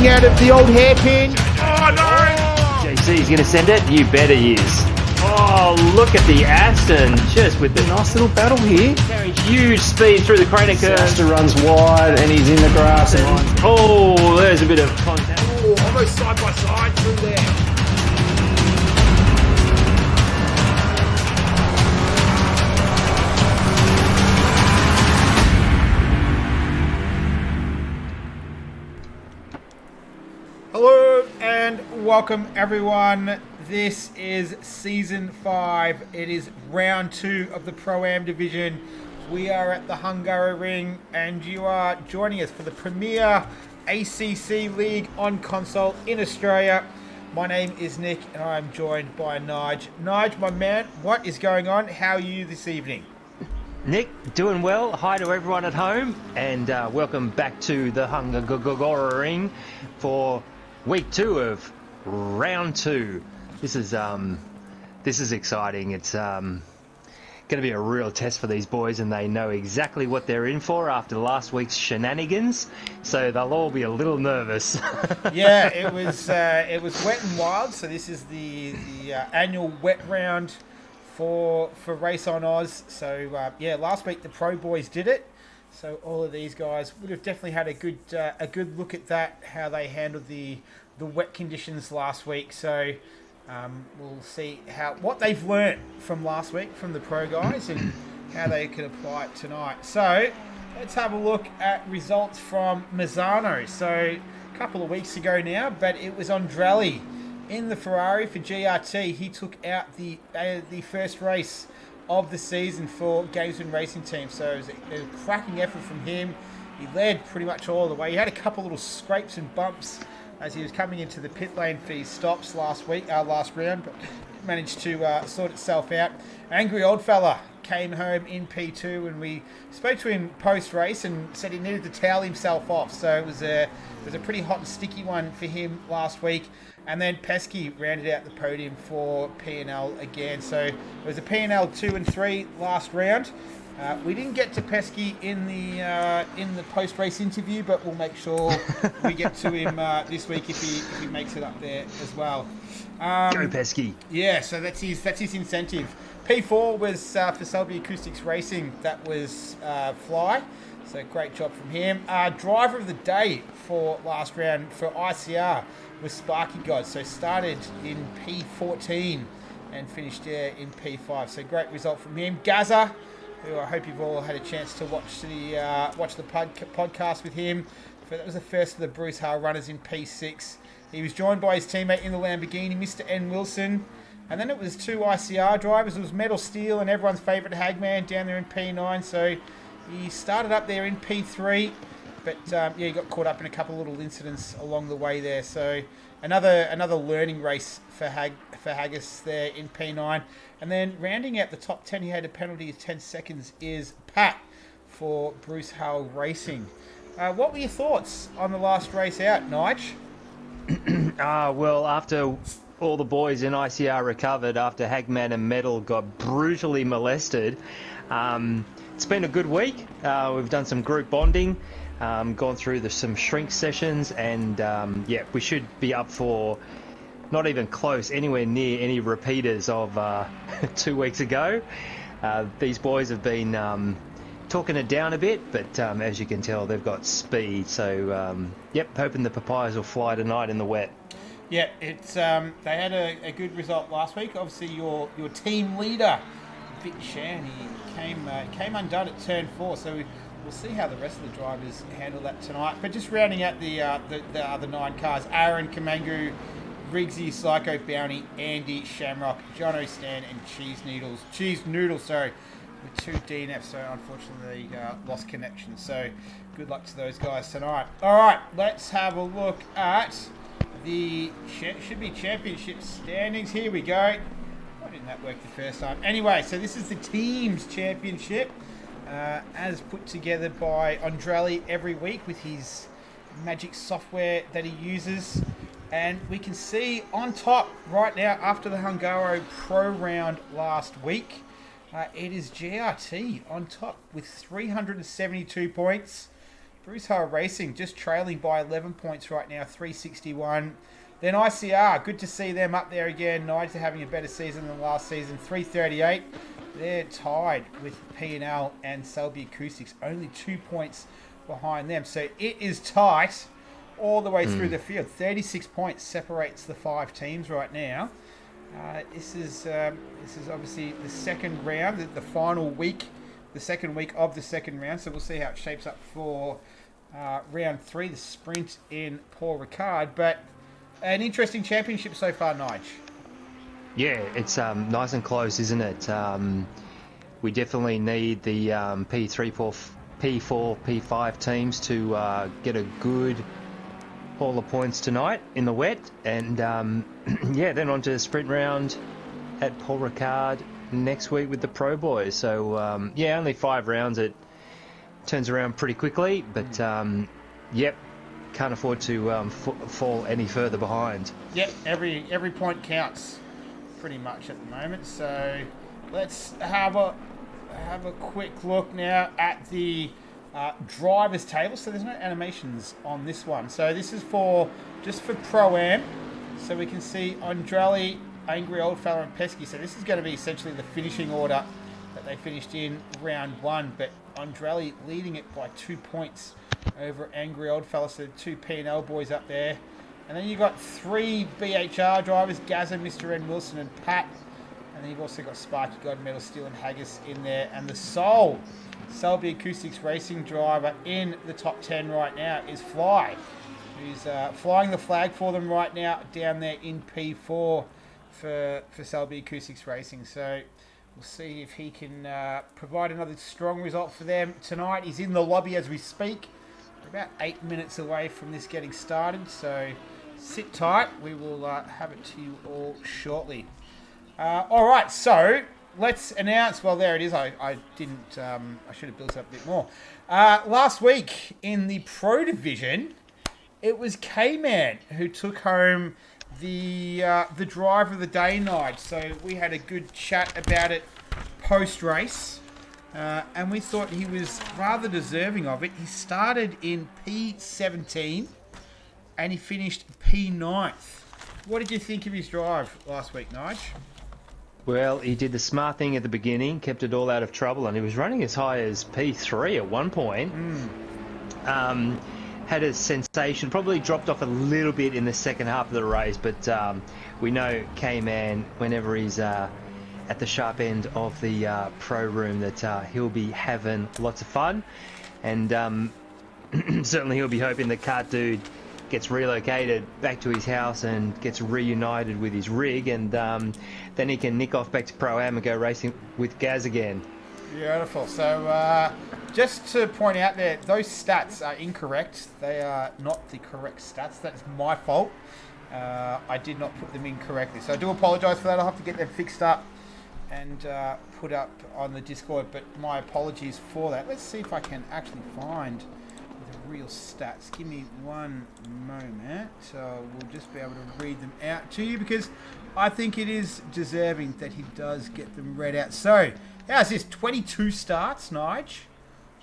coming out of the old hairpin. Oh no! JC's going to send it? You bet he is. Oh, look at the Aston, just with the Nice little battle here. carrying huge speed through the crater curve. Aston runs wide and he's in the grass. Oh, there's a bit of contact. Oh, almost side by side through there. Hello and welcome everyone. This is season 5. It is round 2 of the ProAm division. We are at the Hungaroring and you are joining us for the premier ACC League on console in Australia. My name is Nick and I'm joined by Nige. Nige, my man, what is going on? How are you this evening? Nick, doing well. Hi to everyone at home and welcome back to the Hungaroring for week 2 of round 2. This is exciting. It's going to be a real test for these boys, and they know exactly what they're in for after last week's shenanigans. So they'll all be a little nervous. Yeah, it was wet and wild. So this is the annual wet round for RaceOnOz. So yeah, last week the pro boys did it. So all of these guys would have definitely had a good look at that, how they handled the wet conditions last week. So we'll see what they've learnt from last week from the pro guys and how they can apply it tonight. So let's have a look at results from Mazzano. So a couple of weeks ago now, but it was Andrelli in the Ferrari for GRT. He took out the first race of the season for Gamesman Racing Team. So it was a cracking effort from him. He led pretty much all the way. He had a couple little scrapes and bumps as he was coming into the pit lane for his stops last round, but managed to sort itself out. Angry old fella came home in P2 and we spoke to him post-race and said he needed to towel himself off. So it was a pretty hot and sticky one for him last week. And then Pesky rounded out the podium for P&L again. So it was a P&L 2 and 3 last round. We didn't get to Pesky in the post-race interview, but we'll make sure we get to him this week if he makes it up there as well. Go Pesky! Yeah, so that's his incentive. P4 was for Selby Acoustics Racing. That was Fly. So great job from him. Driver of the day for last round for ICR was Sparky God. So started in P14 and finished there in P5. So great result from him. Gaza, who I hope you've all had a chance to watch the podcast with him. That was the first of the Bruce Hale runners in P6. He was joined by his teammate in the Lamborghini, Mr. N. Wilson. And then it was 2 ICR drivers. It was Metal Steel and everyone's favourite Hagman down there in P9. So he started up there in P3. But yeah, he got caught up in a couple of little incidents along the way there. So another learning race for Haggis there in P9. And then rounding out the top 10, he had a penalty of 10 seconds, is Pat for Bruce Hale Racing. What were your thoughts on the last race out, Nige? Well, after all the boys in ICR recovered, after Hagman and Metal got brutally molested, it's been a good week. We've done some group bonding, gone through some shrink sessions, and yeah, we should be up for not even close, anywhere near any repeaters of 2 weeks ago. These boys have been talking it down a bit, but as you can tell, they've got speed. So, yep, hoping the papayas will fly tonight in the wet. Yeah, it's they had a good result last week. Obviously, your team leader, Vic Shan, he came undone at turn 4. So we'll see how the rest of the drivers handle that tonight. But just rounding out the other 9 cars: Aaron Kamangu, Riggsy, Psycho Bounty, Andy Shamrock, Jono Stan, and Cheese Noodles, sorry, with 2 DNFs. So unfortunately, lost connection. So good luck to those guys tonight. All right, let's have a look at the should be championship standings. Here we go. Why didn't that work the first time? Anyway, so this is the teams championship, as put together by Andrelli every week with his magic software that he uses. And we can see on top right now, after the Hungaro Pro round last week, it is GRT on top with 372 points. Bruce Hull Racing just trailing by 11 points right now, 361. Then ICR, good to see them up there again. Knights are having a better season than last season, 338. They're tied with P&L and Selby Acoustics, only 2 points behind them. So it is tight all the way through the field. 36 points separates the 5 teams right now. This is obviously the second round, the final week, the second week of the second round. So we'll see how it shapes up for round 3, the sprint in Paul Ricard. But an interesting championship so far, Nige. Yeah, it's nice and close, isn't it? We definitely need the P3, P4, P5 teams to get a good haul of points tonight in the wet. And yeah, then on to the sprint round at Paul Ricard next week with the Pro Boys. So yeah, only 5 rounds. It turns around pretty quickly, but yep, can't afford to fall any further behind. Yep, every point counts pretty much at the moment. So let's have a quick look now at the drivers table. So there's no animations on this one. So this is just for Pro-Am. So we can see Andrelli, Angry Oldfella and Pesky. So this is going to be essentially the finishing order that they finished in round 1. But Andrelli leading it by 2 points over Angry Oldfella. So 2 P&L boys up there. And then you've got 3 BHR drivers, Gazza, Mr. N. Wilson and Pat. And then you've also got Sparky Godmetal, Steel and Haggis in there. And the sole Selby Acoustics Racing driver in the top 10 right now is Fly, who's flying the flag for them right now down there in P4 for Selby Acoustics Racing. So we'll see if he can provide another strong result for them tonight. He's in the lobby as we speak. We're about 8 minutes away from this getting started, so sit tight. We will have it to you all shortly. All right, so let's announce. Well, there it is. I didn't. I should have built it up a bit more. Last week in the Pro Division, it was K-Man who took home the driver of the day night. So we had a good chat about it post race, and we thought he was rather deserving of it. He started in P17 and he finished P9th. What did you think of his drive last week, Nige? Well, he did the smart thing at the beginning, kept it all out of trouble, and he was running as high as P3 at one point. Had a sensation, probably dropped off a little bit in the second half of the race, but we know K-Man, whenever he's at the sharp end of the pro room, that he'll be having lots of fun, and certainly he'll be hoping the Kart Dude gets relocated back to his house and gets reunited with his rig, and then he can nick off back to Pro-Am and go racing with Gaz again. Beautiful. So just to point out there, those stats are incorrect. They are not the correct stats. That's my fault. I did not put them in correctly. So I do apologise for that. I'll have to get them fixed up and put up on the Discord, but my apologies for that. Let's see if I can actually find the real stats. Give me one moment. We'll just be able to read them out to you, because I think it is deserving that he does get them read out. So, how's this? 22 starts, Nige.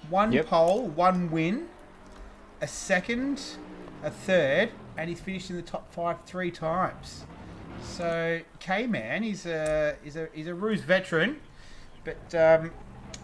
1 pole, 1 win, a second, a third, and he's finished in the top 5 3 times. So, K-Man, he's a Ruse veteran, but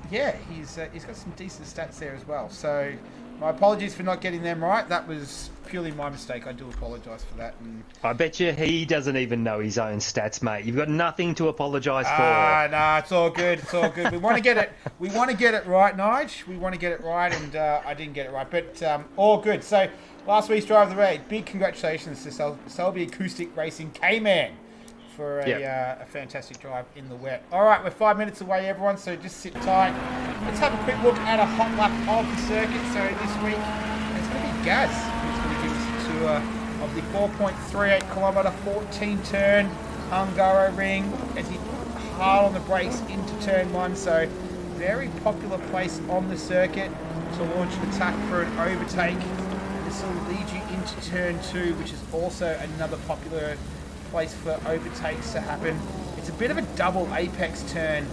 yeah, he's got some decent stats there as well. So, my apologies for not getting them right. That was purely my mistake. I do apologise for that. And I bet you he doesn't even know his own stats, mate. You've got nothing to apologise for. Nah, it's all good. It's all good. We want to get it. We want to get it right, Nige. We want to get it right, and I didn't get it right, but all good. So last week's drive of the race. Big congratulations to Selby Acoustic Racing K-Man for a fantastic drive in the wet. All right, we're 5 minutes away, everyone, so just sit tight. Let's have a quick look at a hot lap of the circuit. So this week, it's going to be Gaz who's going to give us a tour of the 4.38 kilometre, 14 turn Hungaroring as he hard on the brakes into turn 1. So very popular place on the circuit to launch an attack for an overtake. This will lead you into turn 2, which is also another popular place for overtakes to happen. It's a bit of a double apex turn,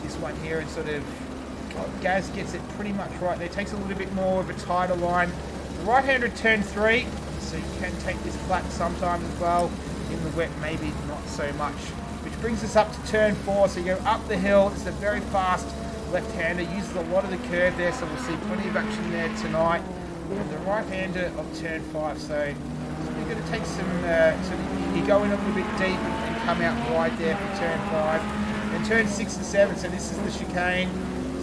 this one here, and sort of Gaz gets it pretty much right there. Takes a little bit more of a tighter line. The right-hander at turn 3, so you can take this flat sometimes as well. In the wet, maybe not so much. Which brings us up to turn 4, so you go up the hill. It's a very fast left-hander, uses a lot of the curve there, so we'll see plenty of action there tonight. And the right-hander of turn 5, so you're going to take some, so you go in a little bit deep and come out wide there for turn 5. And turn 6 and 7, so this is the chicane.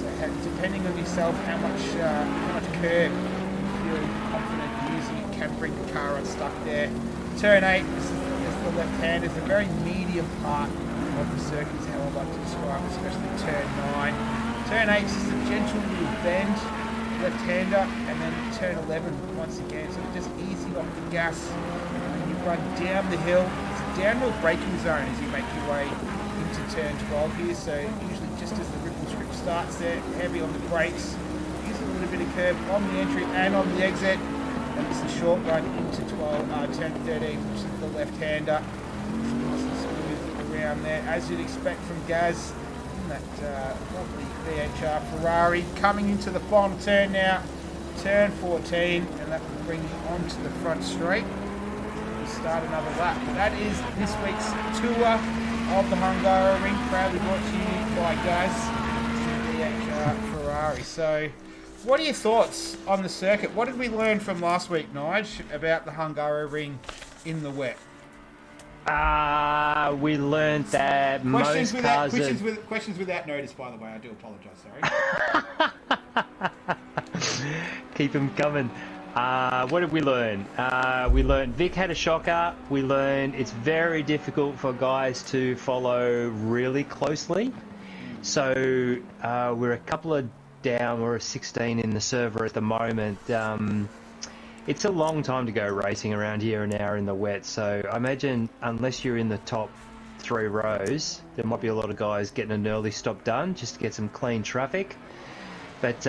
So depending on yourself, how much curve you feel confident using it can bring the car unstuck there. Turn 8, this is the left-hander. It's a very medium part of the circuit is how I like to describe it, especially turn 9. Turn 8 is just a gentle little bend, left-hander, and then turn 11 once again. So just easy off the gas. You run down the hill. It's a downhill braking zone as you make your way into turn 12 here. So usually just as the ripple strip starts there, heavy on the brakes, using a little bit of curve on the entry and on the exit. And it's a short run into turn 13, which is the left-hander. Nice and smooth around there, as you'd expect from Gaz. That lovely VHR Ferrari coming into the final turn now, turn 14, and that will bring you onto the front straight. We'll start another lap. That is this week's tour of the Hungaroring, proudly brought to you by Gaz, VHR Ferrari. So, what are your thoughts on the circuit? What did we learn from last week, Nige, about the Hungaroring in the wet? We learned that Questions most cars questions without notice, by the way. I do apologise, sorry. keep them coming. What did we learn? We learned Vic had a shocker. We learned it's very difficult for guys to follow really closely. So we're a couple of down. We're a 16 in the server at the moment. It's a long time to go racing around here, an hour in the wet. So I imagine unless you're in the top 3 rows, there might be a lot of guys getting an early stop done just to get some clean traffic. But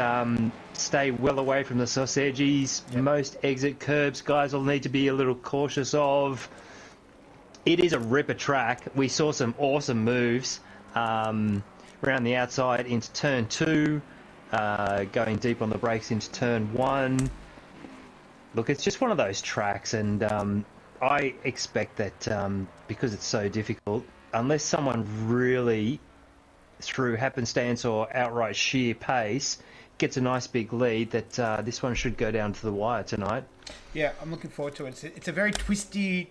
stay well away from the sausages. Yep. Most exit curbs, guys will need to be a little cautious of. It is a ripper track. We saw some awesome moves around the outside into turn 2, going deep on the brakes into turn 1. Look, it's just one of those tracks, and I expect that because it's so difficult, unless someone really, through happenstance or outright sheer pace, gets a nice big lead, that this one should go down to the wire tonight. Yeah, I'm looking forward to it. It's a very twisty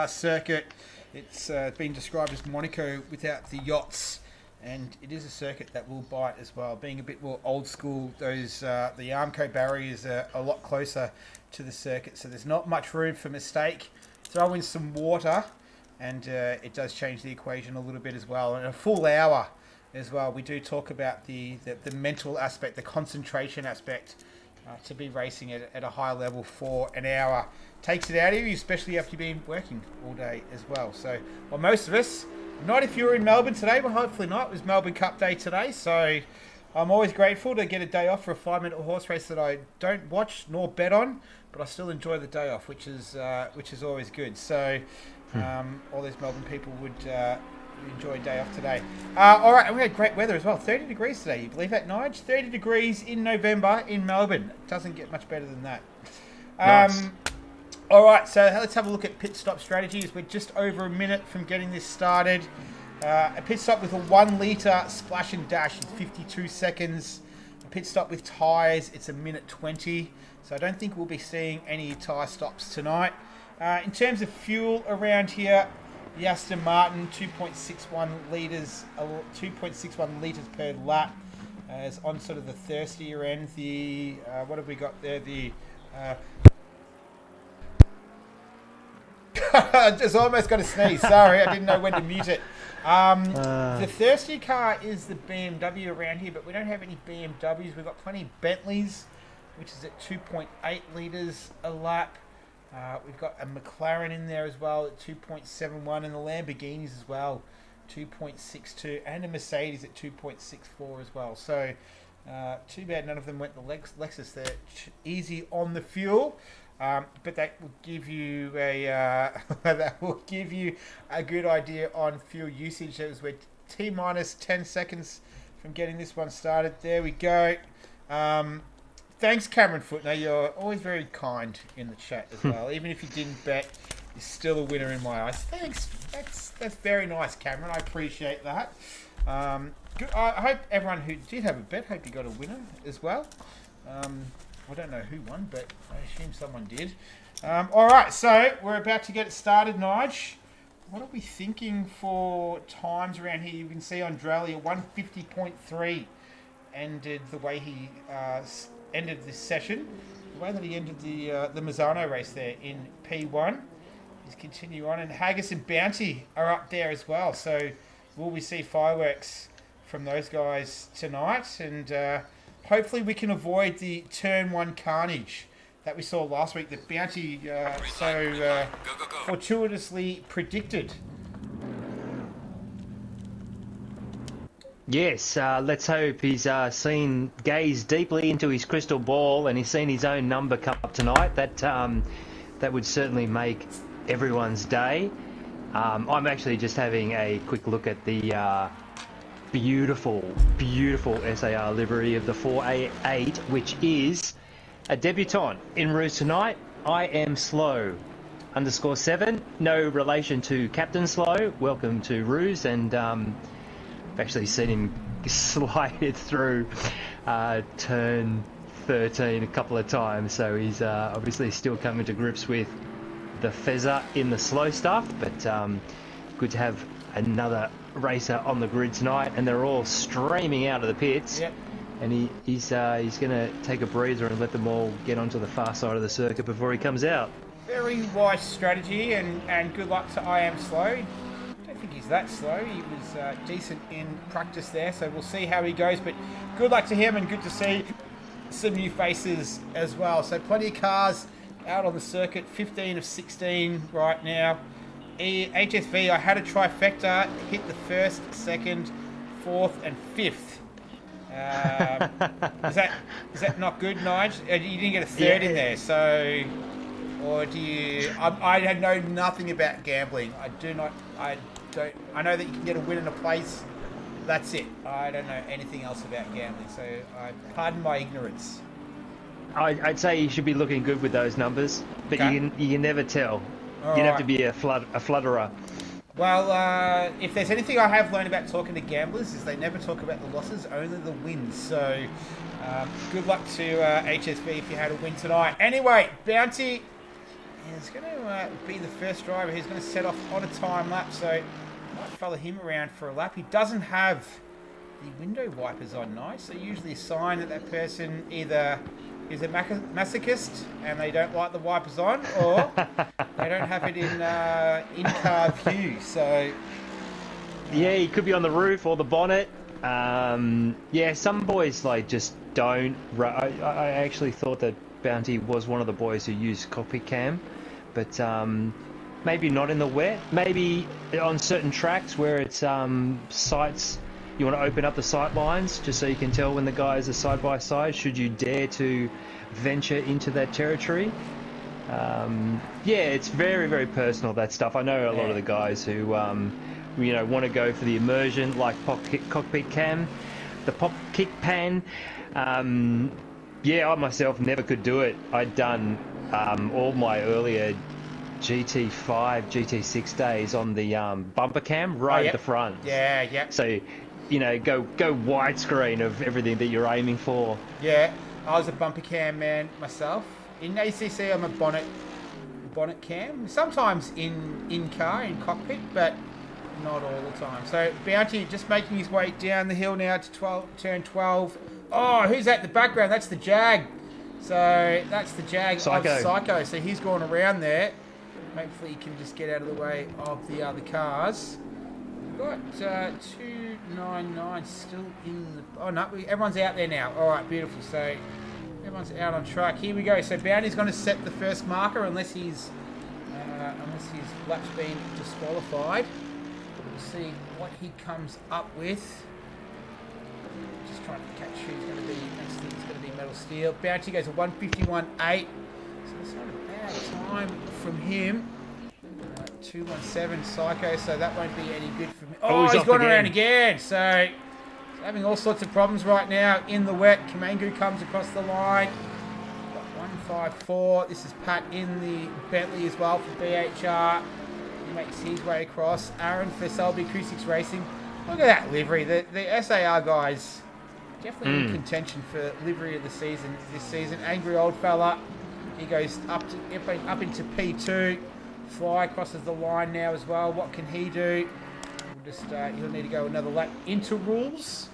circuit. It's been described as Monaco without the yachts, and it is a circuit that will bite as well. Being a bit more old school, those the Armco barriers are a lot closer to the circuit, so there's not much room for mistake. Throw in some water, and it does change the equation a little bit as well. And a full hour as well. We do talk about the mental aspect, the concentration aspect, to be racing at a high level for an hour. Takes it out of you, especially after you've been working all day as well. So, well, most of us, not if you're in Melbourne today, but hopefully not. It was Melbourne Cup Day today, so I'm always grateful to get a day off for a 5-minute horse race that I don't watch nor bet on, but I still enjoy the day off, which is always good. So all these Melbourne people would enjoy a day off today. All right, and we had great weather as well. 30 degrees today. You believe that, Nige? 30 degrees in November in Melbourne. It doesn't get much better than that. Nice. All right, so let's have a look at pit stop strategies. We're just over a minute from getting this started. A pit stop with a 1 litre splash and dash is 52 seconds. A pit stop with tyres, it's a minute 20. So I don't think we'll be seeing any tyre stops tonight. In terms of fuel around here, the Aston Martin 2.61 litres, 2.61 litres per lap, is on sort of the thirstier end. The what have we got there? The I just almost got to sneeze. Sorry, I didn't know when to mute it. The thirstier car is the BMW around here, but we don't have any BMWs. We've got plenty of Bentleys, which is at 2.8 litres a lap. We've got a McLaren in there as well at 2.71, and the Lamborghinis as well, 2.62, and a Mercedes at 2.64 as well. So too bad none of them went the Lexus there. Easy on the fuel. But that will give you a good idea on fuel usage. As we're T-minus 10 seconds from getting this one started. There we go. Thanks, Cameron Footner. You're always very kind in the chat as well. Even if you didn't bet, you're still a winner in my eyes. Thanks. That's very nice, Cameron. I appreciate that. Good. I hope everyone who did have a bet, hope you got a winner as well. I don't know who won, but I assume someone did. All right, so we're about to get it started, Nige. What are we thinking for times around here? You can see Andrali at 150.3 ended the way he ended this session. The way that he ended the Mazzano race there in P1. He's continue on, and Haggis and Bounty are up there as well. So will we see fireworks from those guys tonight? And hopefully we can avoid the turn 1 carnage that we saw last week that Bounty fortuitously predicted. Yes, let's hope he's gazed deeply into his crystal ball and he's seen his own number come up tonight. That would certainly make everyone's day. I'm actually just having a quick look at the beautiful SAR livery of the 4A8, which is a debutant in Ruse tonight. I am Slow _7. No relation to Captain Slow. Welcome to Ruse, and I've actually seen him slide through turn 13 a couple of times, so he's obviously still coming to grips with the Fezzer in the slow stuff, but good to have another racer on the grid tonight, and they're all streaming out of the pits. Yep. And he's going to take a breather and let them all get onto the far side of the circuit before he comes out. Very wise strategy, and good luck to I Am Slow. I don't think he's that slow. He was decent in practice there, so we'll see how he goes. But good luck to him, and good to see some new faces as well. So plenty of cars out on the circuit, 15 of 16 right now. HSV, I had a trifecta, hit the first, second, fourth, and fifth. Is that not good, Nige? You didn't get a third in there, so, or do you? I know nothing about gambling. I don't. I know that you can get a win and a place. That's it. I don't know anything else about gambling, so pardon my ignorance. I'd say you should be looking good with those numbers, but Okay. you can never tell. All You'd have right. to be a flutterer. Well, if there's anything I have learned about talking to gamblers is they never talk about the losses, only the wins. So good luck to HSV if you had a win tonight. Anyway, Bounty is going to be the first driver. He's going to set off on a time lap, so I might follow him around for a lap. He doesn't have the window wipers on, Nice. So usually a sign that that person either is a masochist and they don't like the wipers on, or they don't have it in-car view. So Yeah, he could be on the roof or the bonnet. Yeah, some boys just don't. I actually thought that Bounty was one of the boys who used cockpit cam, but maybe not in the wet. Maybe on certain tracks where it's sights. You want to open up the sight lines just so you can tell when the guys are side by side, should you dare to venture into that territory. Yeah, it's very, very personal, that stuff. I know a lot of the guys who want to go for the immersion, like cockpit cam, the pop kick pan. Yeah, I myself never could do it. I'd done all my earlier GT5, GT6 days on the bumper cam right at the front. Yeah. So, go widescreen of everything that you're aiming for. Yeah, I was a bumper cam man myself. In ACC, I'm a bonnet cam. Sometimes in car, in cockpit, but not all the time. So Bounty just making his way down the hill now to turn 12. Oh, who's that in the background? That's the Jag. So that's the Jag Psycho. of Psycho. So he's going around there. Hopefully he can just get out of the way of the other cars. We've got 299 still in the... Oh, no, everyone's out there now. All right, beautiful. So everyone's out on track. Here we go. So Bounty's going to set the first marker unless his lap's been disqualified. We'll see what he comes up with. Just trying to catch who's going to be next thing. It's going to be Metal Steel. Bounty goes a 151.8. So it's not a bad time from him. 217 Psycho, so that won't be any good for me. Oh, he's gone around again. So having all sorts of problems right now in the wet. Kamangu comes across the line. 154. This is Pat in the Bentley as well for BHR. He makes his way across. Aaron for Selby Acoustics Racing. Look at that livery. The SAR guys definitely in contention for livery of the season this season. Angry Old Fella. He goes up into P2. Fly crosses the line now as well. What can he do? He'll need to go another lap. Interrules.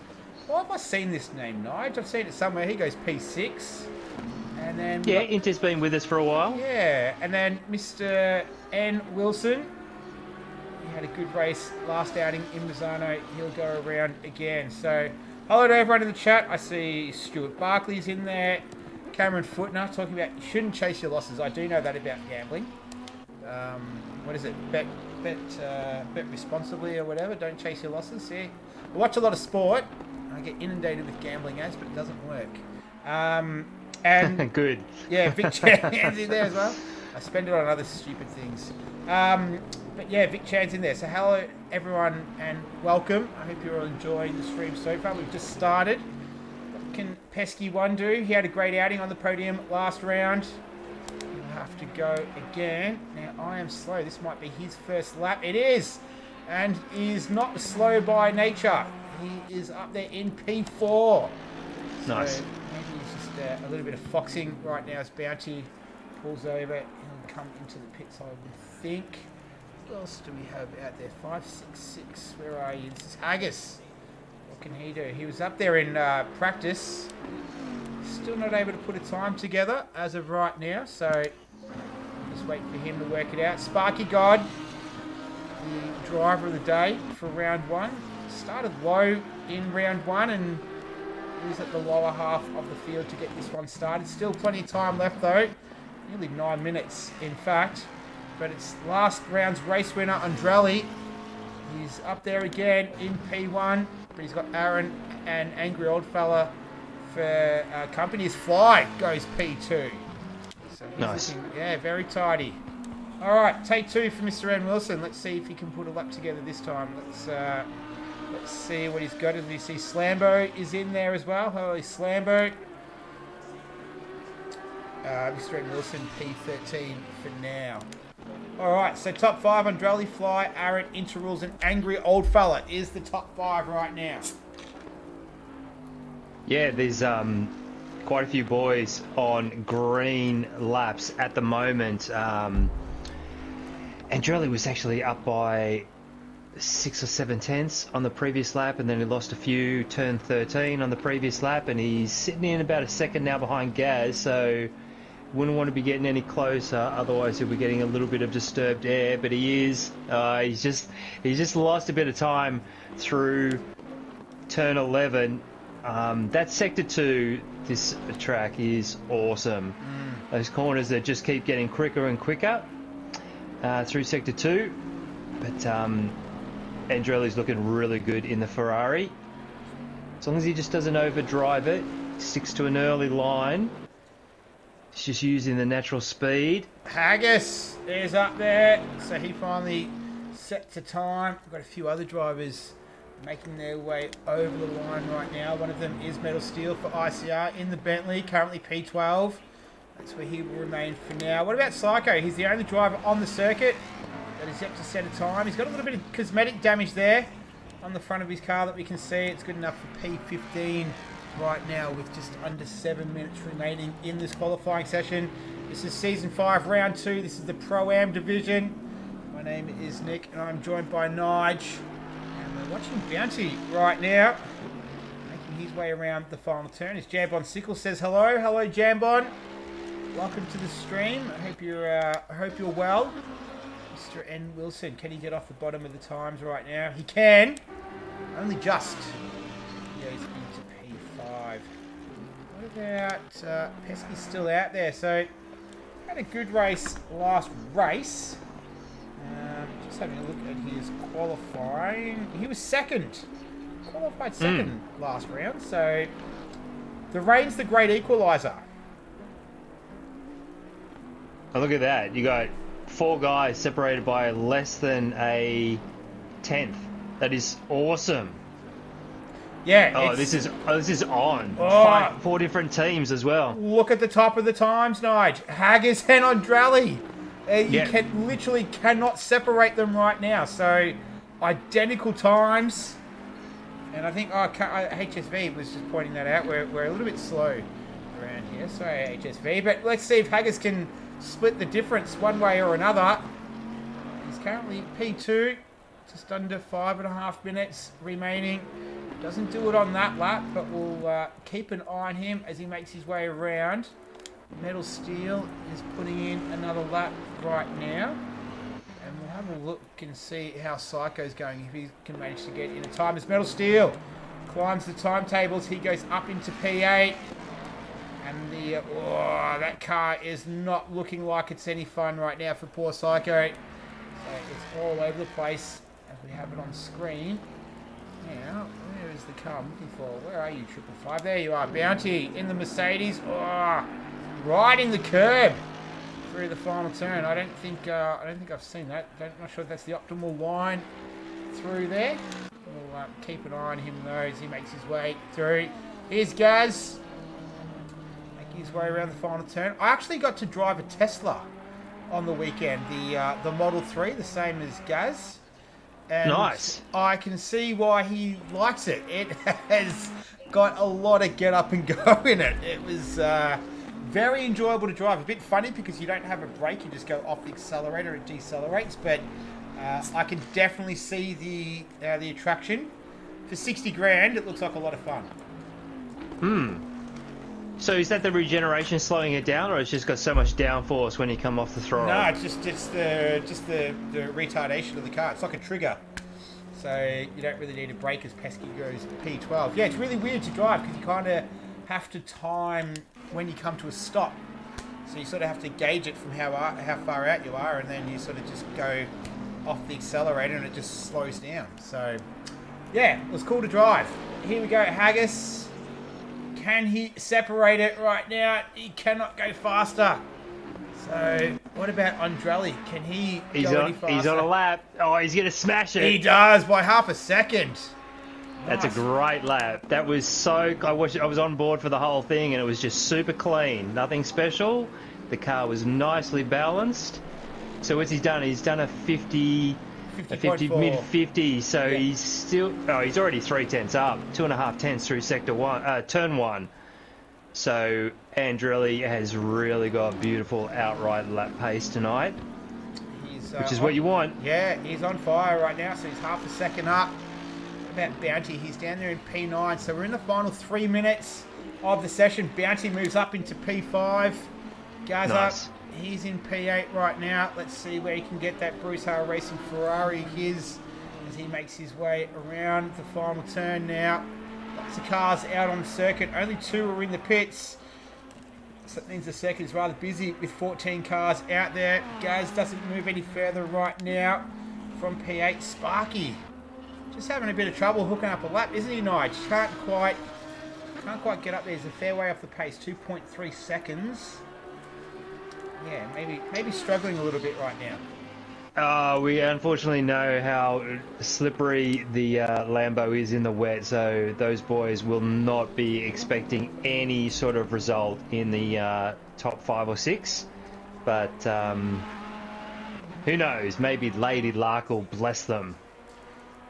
Why have I seen this name, Nige? I've seen it somewhere. He goes P6. And then Inter's been with us for a while. Yeah, and then Mr. N. Wilson. He had a good race last outing in Mazzano. He'll go around again. So, hello to everyone in the chat. I see Stuart Barkley's in there. Cameron Footner talking about you shouldn't chase your losses. I do know that about gambling. What is it? Bet responsibly or whatever. Don't chase your losses. Yeah. I watch a lot of sport. I get inundated with gambling ads, but it doesn't work. And good. Yeah, Vic Chan's in there as well. I spend it on other stupid things. But yeah, Vic Chan's in there. So hello everyone and welcome. I hope you're all enjoying the stream so far. We've just started. What can Pesky One do? He had a great outing on the podium last round. He'll have to go again. Now I am slow. This might be his first lap. It is. And he's not slow by nature. He is up there in P4. Nice. So maybe he's just a little bit of foxing right now as Bounty pulls over. He'll come into the pits, I would think. What else do we have out there? 566. Where are you? This is Haggis. What can he do? He was up there in practice. Still not able to put a time together as of right now. So just wait for him to work it out. Sparky God, the driver of the day for round one. Started low in round one and is at the lower half of the field to get this one started. Still plenty of time left though. Nearly 9 minutes in fact. But it's last round's race winner, Andrelli. He's up there again in P1. But he's got Aaron and Angry Old Fella for company. His Fly goes P2. So he's nice. looking, very tidy. Alright, take two for Mr. N. Wilson. Let's see if he can put a lap together this time. Let's see what he's got. As we see, Slambo is in there as well. Holy Slambo. Mr. N. Wilson, P13 for now. Alright, so top five, Andrelli, Fly, Aaron, Interrules, and Angry Old Fella is the top five right now. Yeah, there's quite a few boys on green laps at the moment. Andrelli was actually up by 6 or 7 tenths on the previous lap, and then he lost a few, turned 13 on the previous lap, and he's sitting in about a second now behind Gaz, so wouldn't want to be getting any closer, otherwise he'll be getting a little bit of disturbed air, but he is. He's just lost a bit of time through turn 11. That sector 2, this track is awesome. Those corners that just keep getting quicker and quicker through sector 2, but Andrelli's looking really good in the Ferrari. As long as he just doesn't overdrive it, sticks to an early line. He's just using the natural speed. Haggis is up there, so he finally set to time. We've got a few other drivers making their way over the line right now. One of them is Metal Steel for ICR in the Bentley, currently P12. That's where he will remain for now. What about Psycho? He's the only driver on the circuit that is yet to set a time. He's got a little bit of cosmetic damage there on the front of his car that we can see. It's good enough for P15 right now with just under 7 minutes remaining in this qualifying session. This is Season 5, Round 2. This is the Pro-Am division. My name is Nick and I'm joined by Nige. And we're watching Bounty right now, making his way around the final turn. As Jambon Sickle says hello. Hello, Jambon. Welcome to the stream. I hope you're well. Mr. N. Wilson, can he get off the bottom of the times right now? He can. Only just. Yeah, he's into P5. What about Pesky's still out there? So, had a good race last race. Just having a look at his qualifying. He was second. Qualified second last round. So, the rain's the great equaliser. Oh, look at that. You got 4 guys separated by less than a tenth. That is awesome. Yeah. Oh, it's- this is on. Oh. Four different teams as well. Look at the top of the times, Nige. Haggis and Andrali. You Yeah. literally cannot separate them right now. So, identical times. And I think HSV was just pointing that out. We're a little bit slow around here. Sorry, HSV. But let's see if Haggis can split the difference one way or another. He's currently P2. Just under 5.5 minutes remaining. Doesn't do it on that lap, but we'll keep an eye on him as he makes his way around. Metal Steel is putting in another lap right now. And we'll have a look and see how Psycho's going, if he can manage to get in a time. As Metal Steel climbs the timetables, he goes up into P8. And that car is not looking like it's any fun right now for poor Psycho. So it's all over the place as we have it on screen. Now, where is the car I'm looking for? Where are you, 555? There you are, Bounty in the Mercedes. Oh, riding the curb through the final turn. I don't think I've seen that. Not sure if that's the optimal line through there. We'll keep an eye on him though as he makes his way through. Here's Gaz, making his way around the final turn. I actually got to drive a Tesla on the weekend, the Model 3, the same as Gaz. And Nice. I can see why he likes it. It has got a lot of get up and go in it. It was very enjoyable to drive. A bit funny because you don't have a brake, you just go off the accelerator, it decelerates. But I can definitely see the attraction. For 60 grand, it looks like a lot of fun. So is that the regeneration slowing it down, or it's just got so much downforce when you come off the throttle? No, it's just the retardation of the car. It's like a trigger. So you don't really need a brake as Pesky goes P12. Yeah, it's really weird to drive because you kind of have to time when you come to a stop. So you sort of have to gauge it from how far out you are, and then you sort of just go off the accelerator and it just slows down. So yeah, it was cool to drive. Here we go, Haggis. Can he separate it right now? He cannot go faster. So what about Andrali? Can he go any faster? He's on a lap. Oh, he's going to smash it. He does by half a second. That's a great lap. That was so... I was on board for the whole thing, and it was just super clean. Nothing special. The car was nicely balanced. So what's he done? He's done a 50... 50.4. mid-50, so Yeah. he's still... Oh, he's already 3/10 up. 2.5 tenths through turn 1. So Andrelli has really got beautiful outright lap pace tonight, which is what you want. Yeah, he's on fire right now, so he's half a second up. What about Bounty? He's down there in P9, so we're in the final 3 minutes of the session. Bounty moves up into P5. Goes Nice. up. He's in P8 right now. Let's see where he can get that Bruce Hale Racing Ferrari his as he makes his way around the final turn now. Lots of cars out on the circuit. Only 2 are in the pits. So that means the circuit is rather busy with 14 cars out there. Gaz doesn't move any further right now from P8. Sparky just having a bit of trouble hooking up a lap, isn't he, Nige? Can't quite get up there. He's a fair way off the pace. 2.3 seconds. Yeah, maybe struggling a little bit right now. We unfortunately know how slippery the Lambo is in the wet, so those boys will not be expecting any sort of result in the top 5 or 6. But who knows? Maybe Lady Lark will bless them.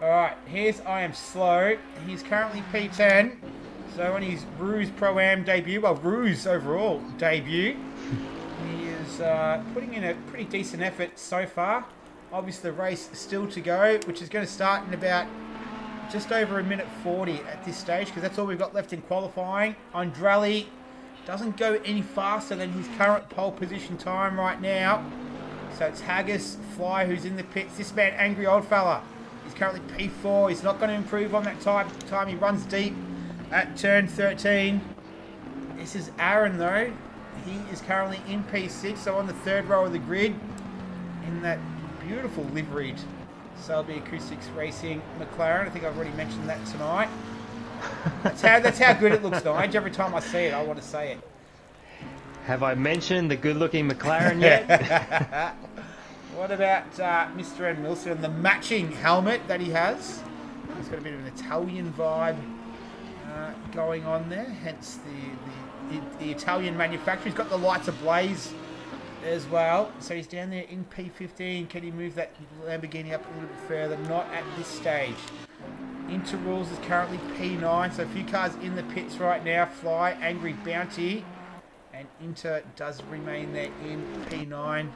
Alright, here's I Am Slow. He's currently P10. So on his Ruse Pro-Am debut, well, Ruse overall debut, he is putting in a pretty decent effort so far. Obviously the race is still to go, which is going to start in about just over 1:40 at this stage, because that's all we've got left in qualifying. Andrali doesn't go any faster than his current pole position time right now. So it's Haggis, Fly, who's in the pits. This man, Angry Old Fella, he's currently P4. He's not going to improve on that time. He runs deep at turn 13. This is Aaron, though. He is currently in P6, so on the 3rd row of the grid in that beautiful liveried Selby Acoustics Racing McLaren. I think I've already mentioned that tonight. That's how good it looks, Nige. Every time I see it, I want to say it. Have I mentioned the good-looking McLaren yet? What about Mr. Ed Milson and the matching helmet that he has? He's got a bit of an Italian vibe going on there, hence the Italian manufacturer. He's got the lights ablaze as well. So he's down there in P15. Can he move that Lamborghini up a little bit further? Not at this stage. Inter Rules is currently P9, so a few cars in the pits right now. Fly, Angry Bounty, and Inter does remain there in P9.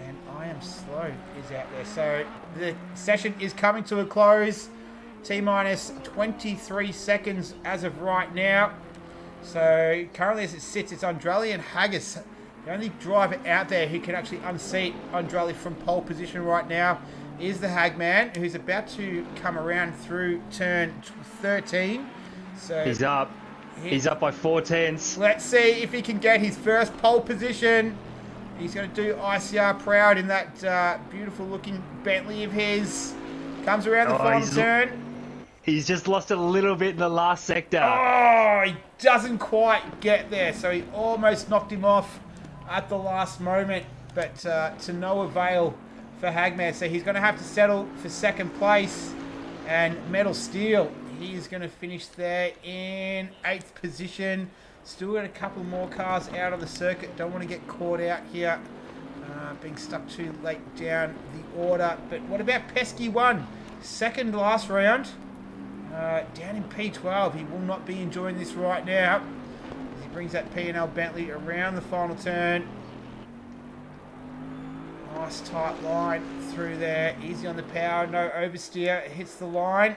And I Am Slow is out there. So the session is coming to a close. T-minus 23 seconds as of right now. So currently as it sits, it's Andrali and Haggis. The only driver out there who can actually unseat Andrali from pole position right now is the Hagman, who's about to come around through turn 13. So He's up. He's up by 4 tenths. let's see if he can get his first pole position. He's going to do ICR proud in that beautiful looking Bentley of his. Comes around the final turn. He's just lost a little bit in the last sector. Oh, he doesn't quite get there. So he almost knocked him off at the last moment, but to no avail for Hagman. So he's going to have to settle for second place. And Metal Steel, he's going to finish there in 8th position. Still got a couple more cars out of the circuit. Don't want to get caught out here, being stuck too late down the order. But what about Pesky 1? Second last round. Down in P12. He will not be enjoying this right now. As he brings that P&L Bentley around the final turn. Nice tight line through there. Easy on the power. No oversteer. Hits the line.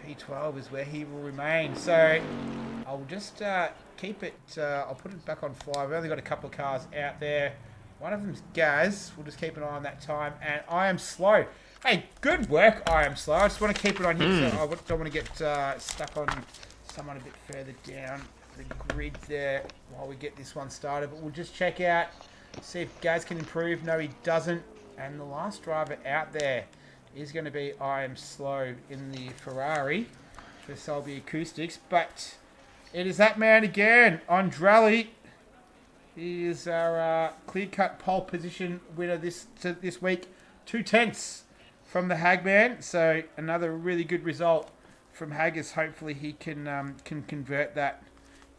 P12 is where he will remain. So I'll just keep it. I'll put it back on fly. We've only got a couple of cars out there. One of them's Gaz. We'll just keep an eye on that time. And I Am Slow. Hey, good work, I Am Slow. I just want to keep it on here, so I don't want to get stuck on someone a bit further down the grid there while we get this one started. But we'll just check out, see if Gaz can improve. No, he doesn't. And the last driver out there is going to be I Am Slow in the Ferrari for Selby Acoustics. But it is that man again, Andrali. He is our clear-cut pole position winner this week. 2 tenths from the Hagman, so another really good result from Haggis. Hopefully he can convert that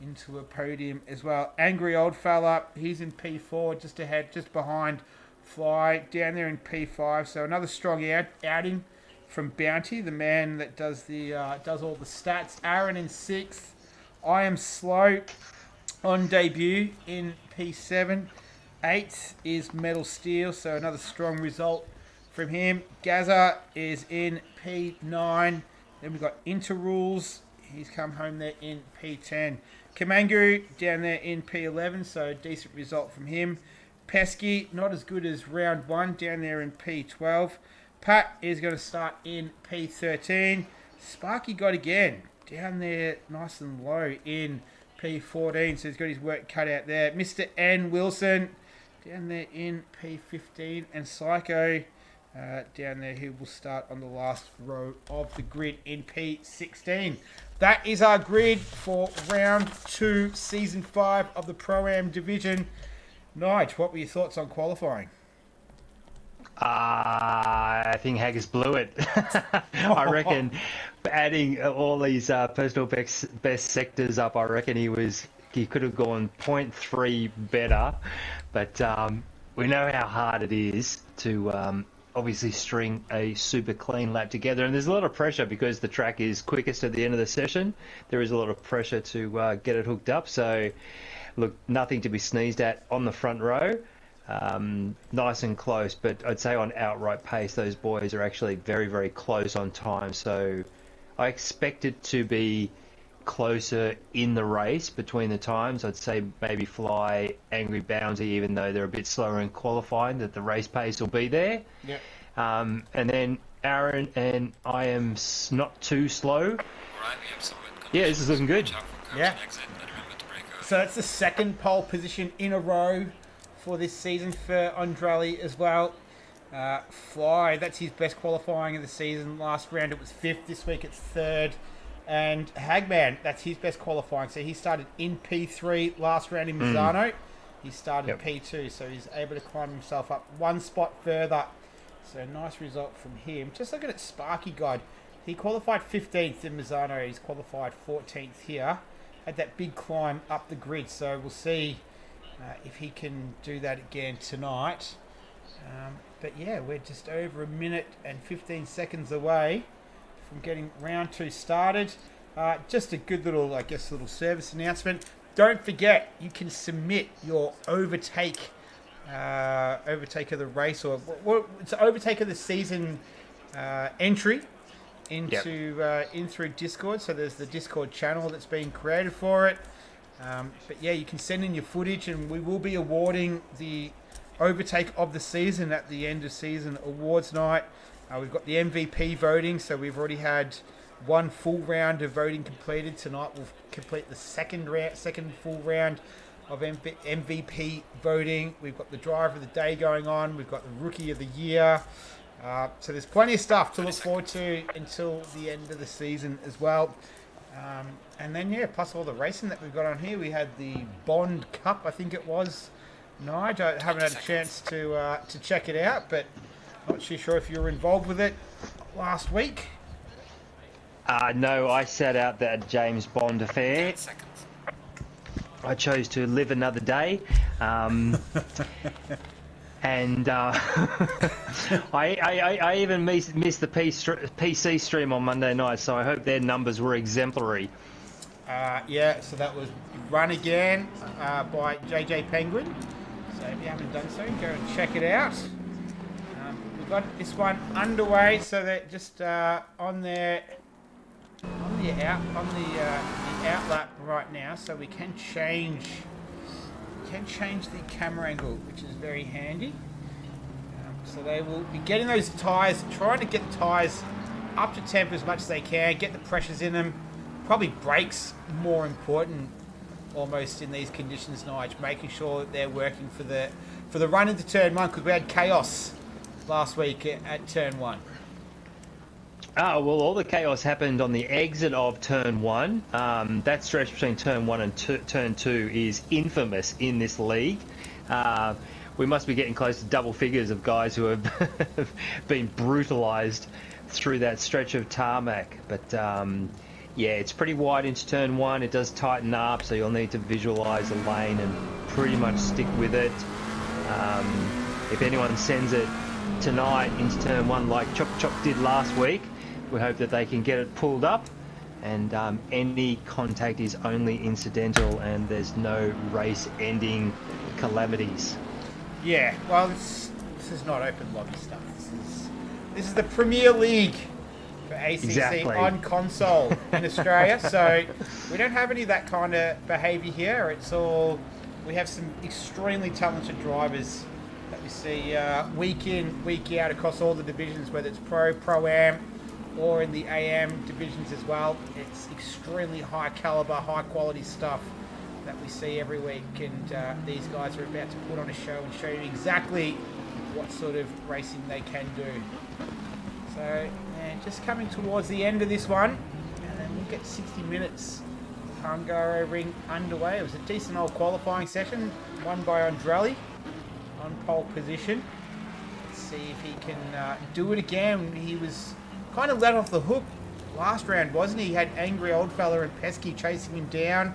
into a podium as well. Angry Old Fella, he's in P4, just ahead, just behind Fly, down there in P5. So another strong outing from Bounty, the man that does all the stats. Aaron in 6th. I Am Slow on debut in P7. 8th is Metal Steel, so another strong result from him. Gaza is in P9. Then we've got Inter Rules. He's come home there in P10. Kamangu down there in P11, so decent result from him. Pesky, not as good as round 1, down there in P12. Pat is going to start in P13. Sparky got again, down there nice and low in P14, so he's got his work cut out there. Mr. N. Wilson down there in P15. And Psycho down there, who will start on the last row of the grid in P16. That is our grid for round 2, season 5 of the Pro-Am division. Nige, what were your thoughts on qualifying? I think Haggis blew it. I reckon adding all these personal best sectors up, I reckon he could have gone 0.3 better. But we know how hard it is to obviously string a super clean lap together, and there's a lot of pressure because the track is quickest at the end of the session. There is a lot of pressure to get it hooked up. So look, nothing to be sneezed at on the front row. Nice and close, but I'd say on outright pace those boys are actually very, very close on time. So I expect it to be closer in the race between the times. I'd say maybe Fly, Angry Bounty, even though they're a bit slower in qualifying, that the race pace will be there. Yep. And then Aaron and I Am Not Too Slow. Yeah, this is looking good. Yeah. So it's the second pole position in a row for this season for Andrali as well. Fly, that's his best qualifying of the season. Last round it was 5th, this week it's 3rd. And Hagman, that's his best qualifying. So he started in P3 last round in Misano. He started P2, so he's able to climb himself up one spot further. So nice result from him. Just looking at Sparky God, He qualified 15th in Misano. He's qualified 14th here. Had that big climb up the grid. So we'll see if he can do that again tonight. But yeah, we're just over a minute and 15 seconds away from getting round 2 started. Just a good little, little service announcement. Don't forget, you can submit your overtake of the race, or it's an overtake of the season entry in through Discord. So there's the Discord channel that's been created for it. But yeah, you can send in your footage, and we will be awarding the overtake of the season at the end of season awards night. We've got the MVP voting, so we've already had one full round of voting completed. Tonight we'll complete the second full round of MVP voting. We've got the driver of the day going on. We've got the rookie of the year. So there's plenty of stuff to look forward to until the end of the season as well. And then, plus all the racing that we've got on here. We had the Bond Cup, I think it was. Nige, I haven't had a chance to check it out, but not too sure if you were involved with it last week. No, I sat out that James Bond affair. I chose to live another day. And I even missed the PC stream on Monday night, so I hope their numbers were exemplary. So that was Run Again by JJ Penguin. So if you haven't done so, go and check it out. We've got this one underway, so that just on the outlap right now, so we can change the camera angle, which is very handy. So they will be getting those tyres, trying to get the tyres up to temp as much as they can, get the pressures in them. Probably brakes more important almost in these conditions, Nige, making sure that they're working for the run into turn 1, because we had chaos last week at turn 1. Well, all the chaos happened on the exit of turn 1. That stretch between turn 1 and turn 2 is infamous in this league. We must be getting close to double figures of guys who have been brutalised through that stretch of tarmac. But it's pretty wide into turn 1. It does tighten up, so you'll need to visualise the lane and pretty much stick with it. If anyone sends it tonight into turn 1 like Chop Chop did last week, we hope that they can get it pulled up, and any contact is only incidental and there's no race-ending calamities. Yeah, well, this is not open lobby stuff. This is the Premier League for ACC on console in Australia, so we don't have any of that kind of behaviour here. It's all, we have some extremely talented drivers that we see week in, week out across all the divisions, whether it's Pro-Am, or in the AM divisions as well. It's extremely high caliber, high quality stuff that we see every week, and these guys are about to put on a show and show you exactly what sort of racing they can do. So, just coming towards the end of this one, and then we'll get 60 minutes of Hungaroring underway. It was a decent old qualifying session, won by Andrelli on pole position. Let's see if he can do it again. He was kind of let off the hook last round, wasn't he? He had Angry Old Fella and Pesky chasing him down,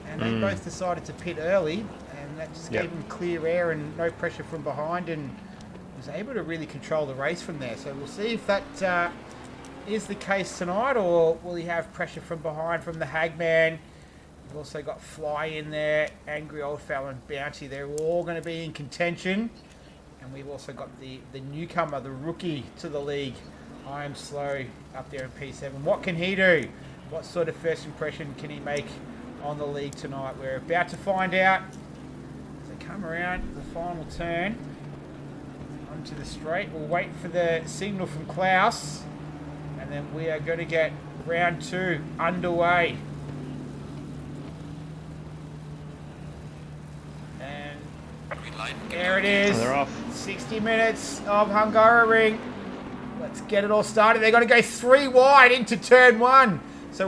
and they both decided to pit early, and that just gave him clear air and no pressure from behind, and was able to really control the race from there. So we'll see if that is the case tonight, or will he have pressure from behind from the Hagman. We've also got Fly in there, Angry Old Fella and Bounty. They're all going to be in contention, and we've also got the newcomer, the rookie to the league, I Am Slow, up there in P7. What can he do? What sort of first impression can he make on the league tonight? We're about to find out as they come around the final turn onto the straight. We'll wait for the signal from Klaus, and then we are going to get round 2 underway. And there it is. They're off. 60 minutes of Hungaroring. Let's get it all started. They're going to go 3 wide into turn 1. So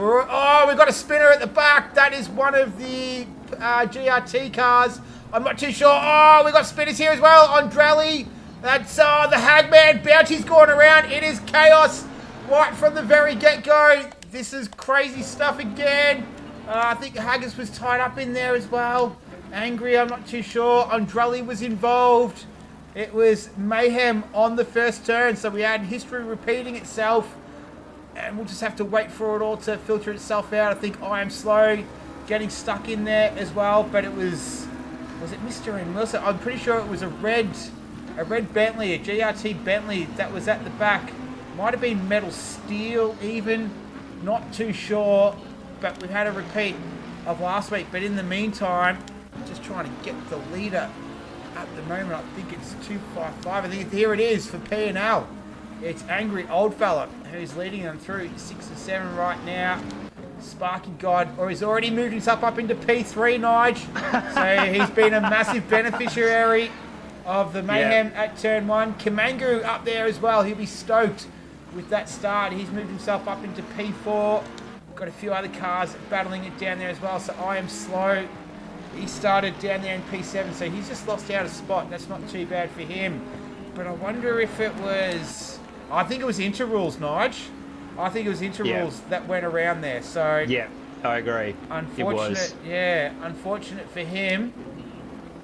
we've got a spinner at the back. That is one of the GRT cars. I'm not too sure. We've got spinners here as well. Andrelli. That's the Hagman. Bounty's going around. It is chaos right from the very get-go. This is crazy stuff again. I think Haggis was tied up in there as well. Angry, I'm not too sure. Andrelli was involved. It was mayhem on the first turn, so we had history repeating itself. And we'll just have to wait for it all to filter itself out. I think I Am Slow getting stuck in there as well, but it was it Mr. and Wilson? I'm pretty sure it was a red Bentley, a GRT Bentley that was at the back. Might have been metal steel even, not too sure, but we've had a repeat of last week. But in the meantime, just trying to get the leader at the moment. I think it's 255. I think here it is for P&L. It's Angry Old Fella who's leading them through 6 and 7 right now. Sparky God, or he's already moved himself up into P3, Nige. So he's been a massive beneficiary of the mayhem at turn 1. Kamangu up there as well. He'll be stoked with that start. He's moved himself up into P4. Got a few other cars battling it down there as well. So I Am Slow. He started down there in P7, so he's just lost out a spot. That's not too bad for him. But I wonder if it was... I think it was inter-rules, Nige. I think it was inter-rules that went around there. So yeah, I agree. Unfortunate, unfortunate for him.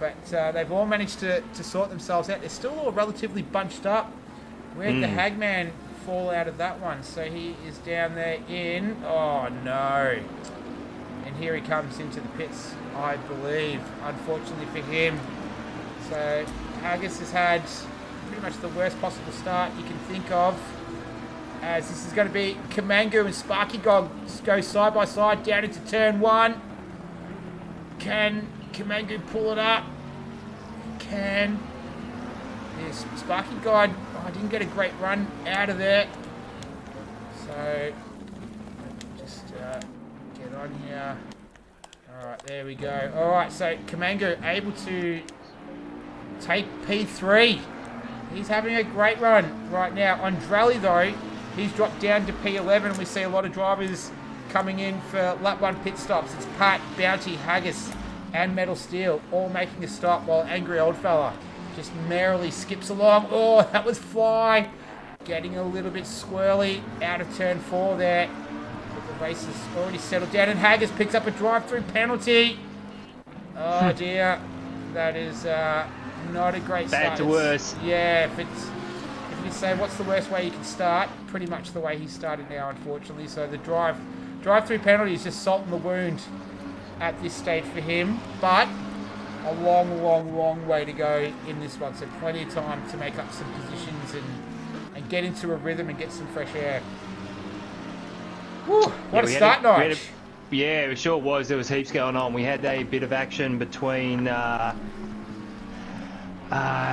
But they've all managed to sort themselves out. They're still all relatively bunched up. Where'd the Hagman fall out of that one? So he is down there in... Oh, no. And here he comes into the pits, I believe, unfortunately for him. So Haggis has had pretty much the worst possible start you can think of, as this is going to be Kamangu and Sparky God go side by side down into turn 1. Can Kamangu pull it up? Can. Yes, Sparky God, I didn't get a great run out of there. So just get on here. Alright, there we go. Alright, so Kamangu able to take P3. He's having a great run right now. Andrelli, though, he's dropped down to P11. We see a lot of drivers coming in for lap 1 pit stops. It's Pat, Bounty, Haggis, and Metal Steel all making a stop, while Angry Old Fella just merrily skips along. Oh, that was Fly. Getting a little bit squirrely out of turn 4 there. But the race has already settled down, and Haggis picks up a drive-through penalty. Oh, dear. That is... not a great start. Bad to worse. Yeah, if you could say what's the worst way you can start, pretty much the way he started now, unfortunately. So the drive-through penalty is just salt in the wound at this stage for him. But a long, long, long way to go in this one. So plenty of time to make up some positions and get into a rhythm and get some fresh air. Whew, what a start, Nige. Yeah, it sure was. There was heaps going on. We had a bit of action between...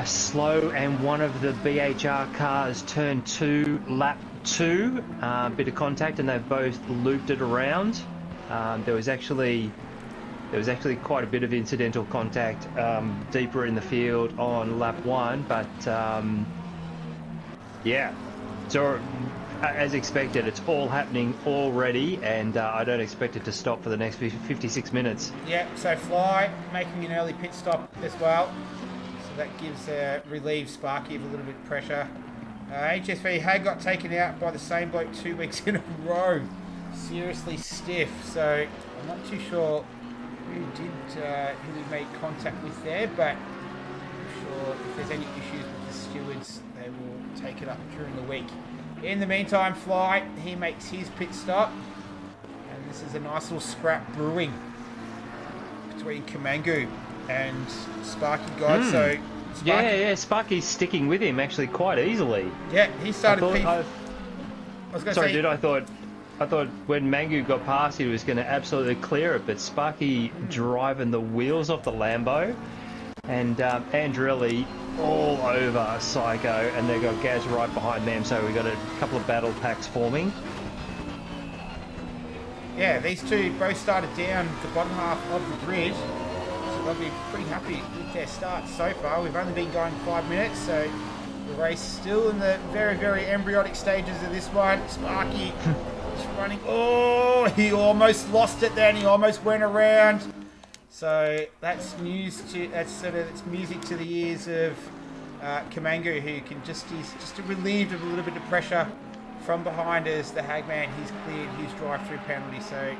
Slow and one of the BHR cars turn 2, lap 2, bit of contact, and they've both looped it around. There was actually quite a bit of incidental contact deeper in the field on lap 1, but yeah, so as expected, it's all happening already, and I don't expect it to stop for the next 56 minutes. Yeah, so Fly making an early pit stop as well. That gives relieves Sparky of a little bit of pressure. HSV had got taken out by the same bloke 2 weeks in a row. Seriously stiff. So I'm not too sure who we made contact with there, but I'm sure if there's any issues with the stewards, they will take it up during the week. In the meantime, Fly, he makes his pit stop, and this is a nice little scrap brewing between Kamangu and Sparky God. So Sparky, Sparky's sticking with him actually quite easily. Yeah, he started. I thought when Mangu got past, he was going to absolutely clear it, but Sparky driving the wheels off the Lambo, and Andrelli all over Psycho, and they've got Gaz right behind them. So we got a couple of battle packs forming. Yeah, these two both started down the bottom half of the grid. They'll be pretty happy with their start so far. We've only been going 5 minutes, so the race still in the very, very embryonic stages of this one. Sparky is running. Oh, he almost lost it then. He almost went around. So that's it's music to the ears of Kamangu, who can he's just relieved of a little bit of pressure from behind us, the Hagman, he's cleared his drive-through penalty, so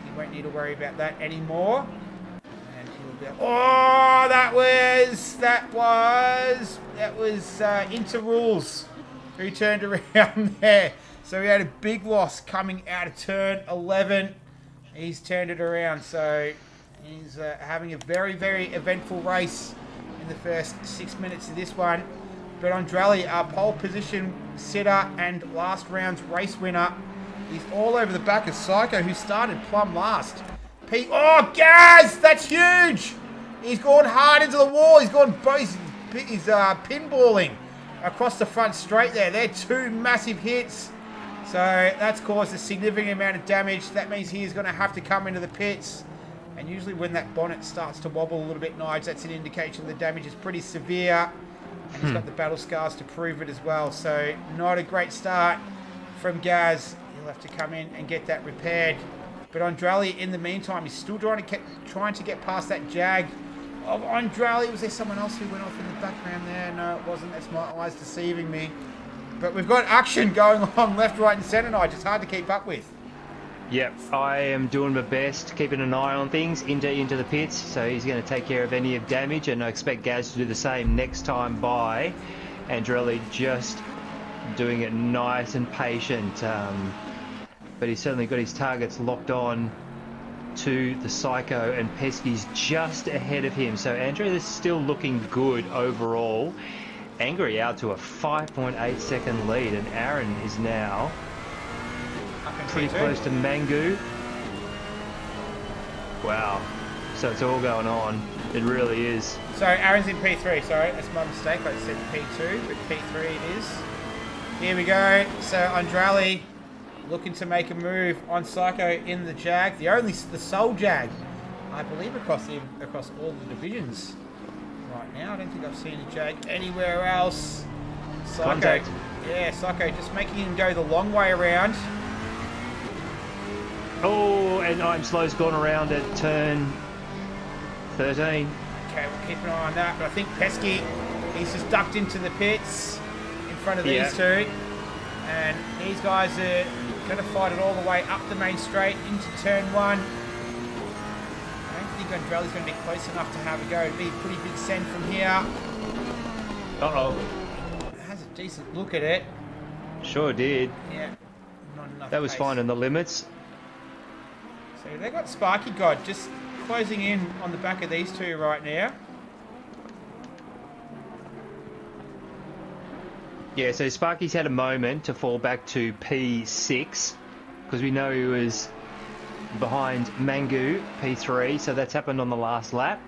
he won't need to worry about that anymore. And he'll be, oh, that was Inter Rules who turned around there. So we had a big loss coming out of turn 11. He's turned it around, so he's having a very, very eventful race in the first 6 minutes of this one. But Andrali, our pole position sitter and last round's race winner, is all over the back of Psycho, who started plumb last. Oh, Gaz! That's huge! He's gone hard into the wall. He's pinballing across the front straight there. They're two massive hits. So that's caused a significant amount of damage. That means he is going to have to come into the pits. And usually when that bonnet starts to wobble a little bit, Nige, that's an indication the damage is pretty severe. And he's got the battle scars to prove it as well. So not a great start from Gaz. He'll have to come in and get that repaired. But Andrali, in the meantime, is still trying to get past that Jag of Andrali. Was there someone else who went off in the background there? No, it wasn't. That's my eyes deceiving me. But we've got action going on left, right, and centre, Nige. It's hard to keep up with. Yep, I am doing my best, keeping an eye on things into the pits, so he's going to take care of any of damage, and I expect Gaz to do the same next time by. Andrelli just doing it nice and patient, but he's certainly got his targets locked on to the Psycho, and Pesky's just ahead of him, so Andrelli is still looking good overall. Angry out to a 5.8 second lead, and Aaron is now pretty close to Mangu. Wow. So it's all going on. It really is. So Aaron's in P3. Sorry, that's my mistake. I said P2, but P3 it is. Here we go. So Andrali looking to make a move on Psycho in the Jag. The sole Jag, I believe, across all the divisions right now. I don't think I've seen a Jag anywhere else. Psycho. Contact. Yeah, Psycho just making him go the long way around. Oh, and I'm slow's gone around at turn 13. Okay, we'll keep an eye on that. But I think Pesky, he's just ducked into the pits in front of these two. And these guys are going to fight it all the way up the main straight into turn 1. I don't think Andrali's going to be close enough to have a go. It'd be a pretty big send from here. Uh-oh. Has a decent look at it. Sure did. Yeah, not enough That was pace. finding the limits. So they got Sparky God just closing in on the back of these two right now. Yeah, so Sparky's had a moment to fall back to P6 because we know he was behind Mangu, P3, so that's happened on the last lap.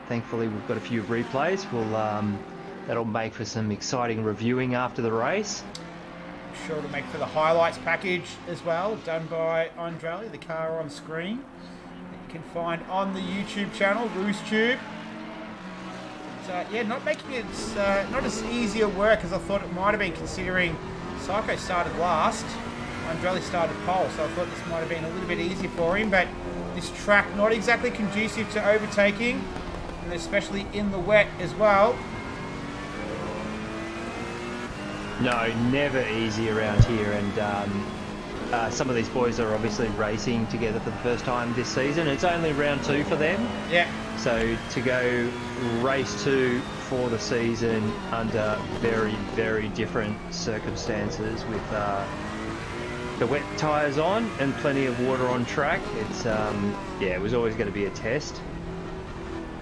Thankfully, we've got a few replays. That'll make for some exciting reviewing after the race. Sure to make for the highlights package as well, done by Andrali, the car on screen that you can find on the YouTube channel, RooseTube. But, yeah, not making it not as easy a work as I thought it might have been, considering Psycho started last, Andrali started pole, so I thought this might have been a little bit easier for him, but this track not exactly conducive to overtaking, and especially in the wet as well. No, never easy around here, and some of these boys are obviously racing together for the first time this season. It's only round 2 for them. Yeah. So to go race 2 for the season under very, very different circumstances with the wet tyres on and plenty of water on track, it's it was always going to be a test.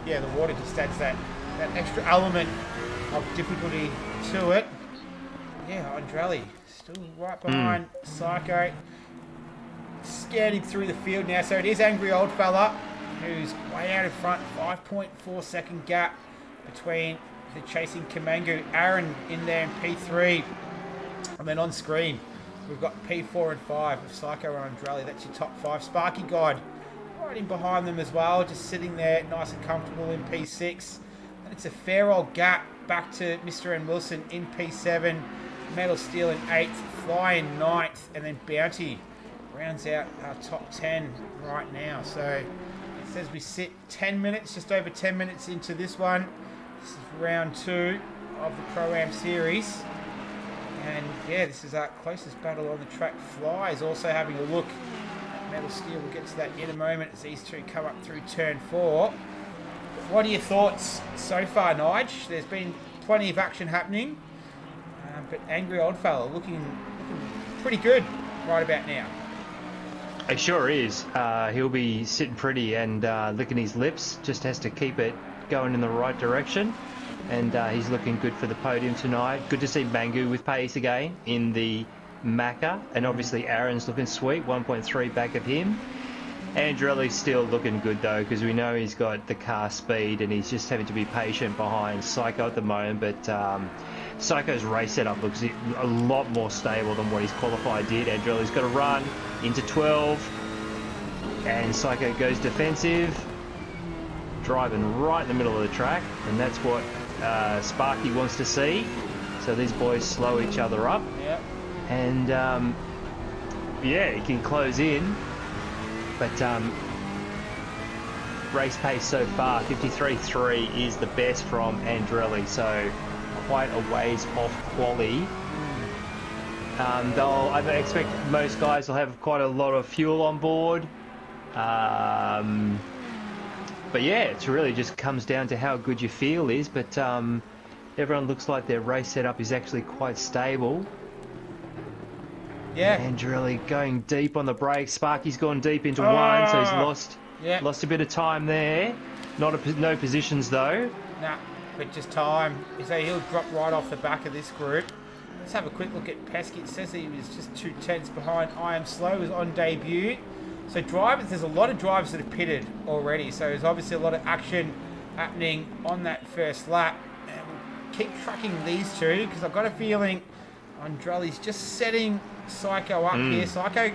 Yeah, the water just adds that extra element of difficulty to it. Yeah, Andrali still right behind Psycho. Scanning through the field now. So it is Angry Old Fella who's way out in front. 5.4 second gap between the chasing Kamangu. Aaron in there in P3. And then on screen, we've got P4 and 5 of Psycho and Andrali. That's your top 5. Sparky God right in behind them as well. Just sitting there nice and comfortable in P6. And it's a fair old gap back to Mr. N. Wilson in P7. Metal Steel in 8th, Fly in 9th, and then Bounty rounds out our top 10 right now. So it says we sit 10 minutes, just over 10 minutes into this one. This is round 2 of the Pro-Am series. And yeah, this is our closest battle on the track. Fly is also having a look at Metal Steel. We'll get to that in a moment as these two come up through turn 4. What are your thoughts so far, Nige? There's been plenty of action happening, but Angry Old Fella looking pretty good right about now. It sure is. He'll be sitting pretty and licking his lips. Just has to keep it going in the right direction. And he's looking good for the podium tonight. Good to see Bangu with pace again in the Macca. And obviously Aaron's looking sweet, 1.3 back of him. Andrelli's still looking good though, because we know he's got the car speed and he's just having to be patient behind Psycho at the moment. But Psycho's race setup looks a lot more stable than what his qualified did. Andrelli's got to run into 12 and Psycho goes defensive, driving right in the middle of the track, and that's what Sparky wants to see. So these boys slow each other up. Yep. And yeah, he can close in. But race pace so far, 53.3 is the best from Andrelli, so quite a ways off quali. I expect most guys will have quite a lot of fuel on board. But yeah, it really just comes down to how good your feel is. But everyone looks like their race setup is actually quite stable. Yeah. Andrelli going deep on the brakes. Sparky's gone deep into one, so he's lost a bit of time there. No positions though. Nah, but just time. So he'll drop right off the back of this group. Let's have a quick look at Pesky. It says he was just 2 tenths behind. I Am Slow is on debut. So drivers, there's a lot of drivers that have pitted already. So there's obviously a lot of action happening on that first lap. And we'll keep tracking these two because I've got a feeling Andrelli's just setting Psycho up here. Psycho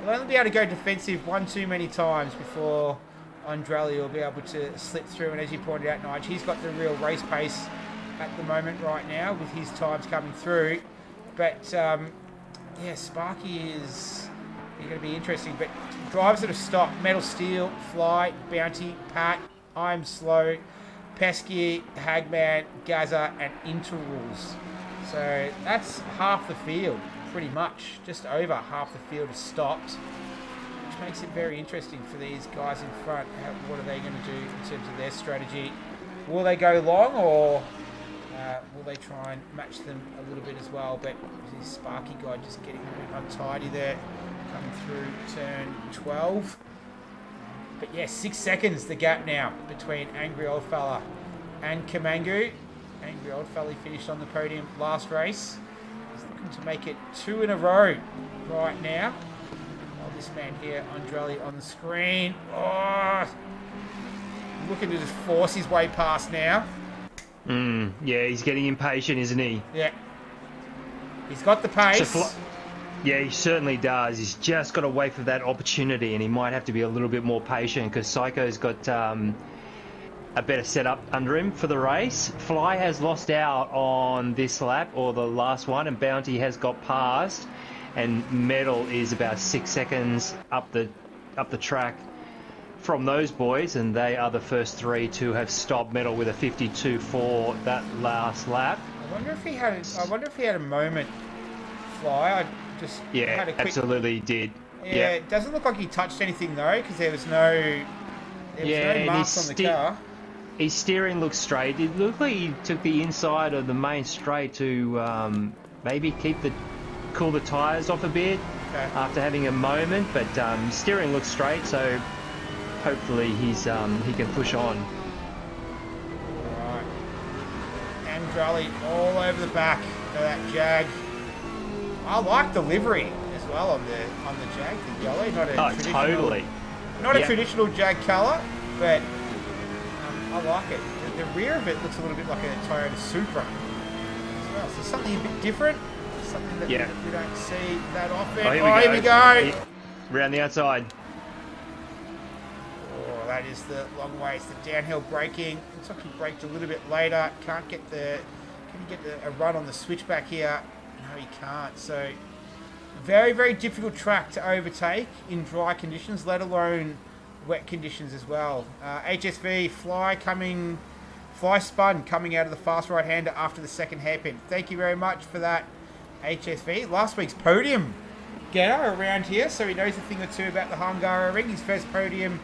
will only be able to go defensive one too many times before Andrelli will be able to slip through. And as you pointed out, Nige, he's got the real race pace at the moment right now with his times coming through. But yeah, Sparky is going to be interesting. But drivers that have stopped: Metal Steel, Fly, Bounty, Pat, I'm Slow, Pesky, Hagman, Gaza, and Interrules. So that's half the field, pretty much. Just over half the field has stopped, which makes it very interesting for these guys in front. What are they going to do in terms of their strategy? Will they go long, or will they try and match them a little bit as well? But this Sparky guy just getting a bit untidy there, coming through turn 12. But yeah, 6 seconds the gap now between Angry Old Fella and Kamangu. Angry Old Fella finished on the podium last race. He's looking to make it 2 in a row right now. Oh, this man here, Andrelli, on the screen. Oh, looking to just force his way past now. Yeah, he's getting impatient, isn't he? Yeah. He's got the pace. Yeah, he certainly does. He's just got to wait for that opportunity, and he might have to be a little bit more patient because Psycho's got a better setup under him for the race. Fly has lost out on this lap, or the last one, and Bounty has got past, and Metal is about 6 seconds up the track from those boys, and they are the first 3 to have stopped. Metal with a 52 for that last lap. I wonder if he had a moment, Fly. I just had a quick... absolutely did. Yeah, it doesn't look like he touched anything though, because there was no marks on the car. His steering looks straight. It looked like he took the inside of the main straight to maybe cool the tyres off a bit after having a moment. But steering looks straight, so hopefully he can push on. Right. Andrelli all over the back of that Jag. I like the livery as well on the Jag, the yellow. Not a traditional Jag colour, but I like it. The rear of it looks a little bit like a Toyota Supra as well. So something a bit different, something that we don't see that often. Here we go. Round the outside. Oh, that is the long way. It's the downhill braking. Looks like he braked a little bit later. Can he get a run on the switchback here? No, he can't. So very, very difficult track to overtake in dry conditions, let alone wet conditions as well. HSV Fly spun coming out of the fast right-hander after the second hairpin. Thank you very much for that, HSV. Last week's podium getter around here, so he knows a thing or two about the Hungaroring. His first podium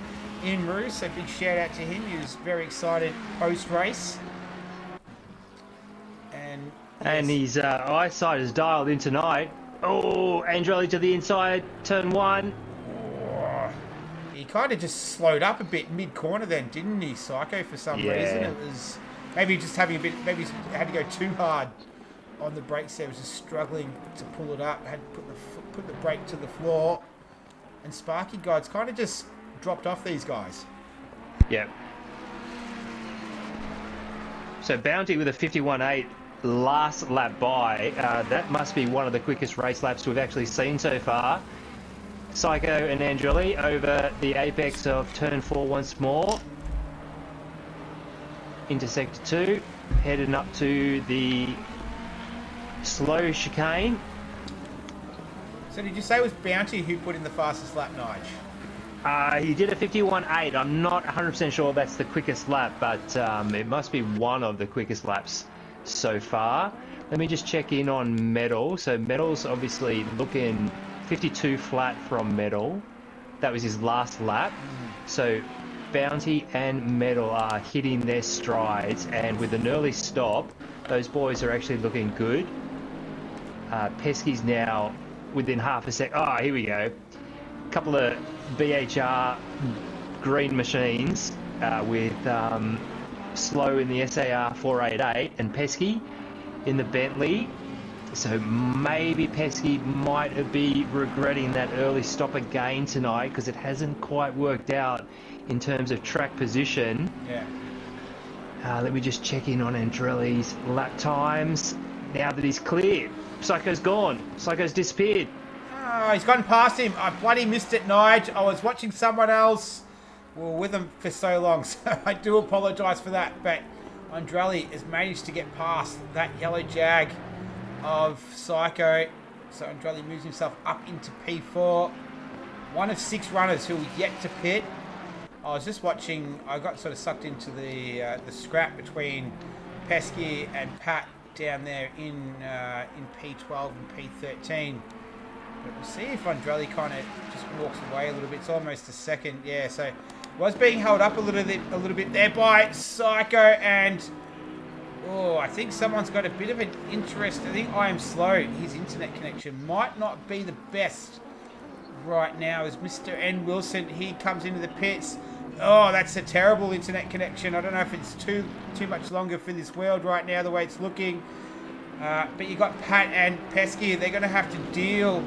in Roos, so big shout out to him. He was very excited post-race. And his eyesight is dialed in tonight. Oh, Andrelli to the inside, turn 1. Oh, he kind of just slowed up a bit mid-corner then, didn't he, Psycho, for some reason? It was maybe just having a bit, maybe he had to go too hard on the brakes there. He was just struggling to pull it up, had to put the brake to the floor. And Sparky God's kind of just dropped off these guys. Yep. So Bounty with a 51.8 last lap by. That must be one of the quickest race laps we've actually seen so far. Psycho and Andrelli over the apex of turn 4 once more. Into sector 2, heading up to the slow chicane. So did you say it was Bounty who put in the fastest lap, Nige? He did a 51.8. I'm not 100% sure that's the quickest lap, but it must be one of the quickest laps so far. Let me just check in on Metal. So Metal's obviously looking 52 flat from Metal. That was his last lap. So Bounty and Metal are hitting their strides, and with an early stop, those boys are actually looking good. Pesky's now within half a sec. Oh, here we go. A couple of BHR green machines with Slow in the SAR 488 and Pesky in the Bentley. So maybe Pesky might be regretting that early stop again tonight, because it hasn't quite worked out in terms of track position. Yeah. Let me just check in on Andrelli's lap times now that he's clear. Psycho's gone. Psycho's disappeared. Oh, he's gone past him. I bloody missed it, Nige. I was watching someone else. We were with him for so long, so I do apologise for that. But Andrelli has managed to get past that yellow Jag of Psycho. So Andrelli moves himself up into P4. One of 6 runners who are yet to pit. I was just watching. I got sort of sucked into the scrap between Pesky and Pat down there in P12 and P13. But we'll see if Andrelli kind of just walks away a little bit. It's almost a second. Yeah, so was being held up a little bit there by Psycho, and I think someone's got a bit of an interest. I think I Am Slow. His internet connection might not be the best right now. As Mr. N. Wilson, he comes into the pits. Oh, that's a terrible internet connection. I don't know if it's too much longer for this world right now, the way it's looking. But you got Pat and Pesky. They're going to have to deal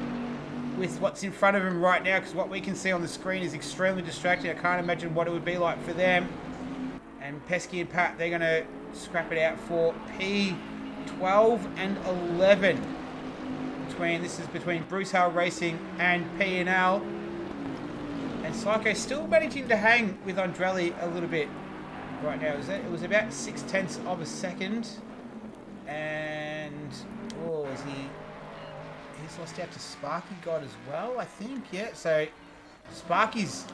with what's in front of him right now, because what we can see on the screen is extremely distracting. I can't imagine what it would be like for them. And Pesky and Pat, they're going to scrap it out for P12 and 11. This is between Bruce Hale Racing and P&L. And Psycho still managing to hang with Andrelli a little bit right now. It was about 0.6 of a second. And he's lost out to Sparky God as well, I think. Yeah, so Sparky's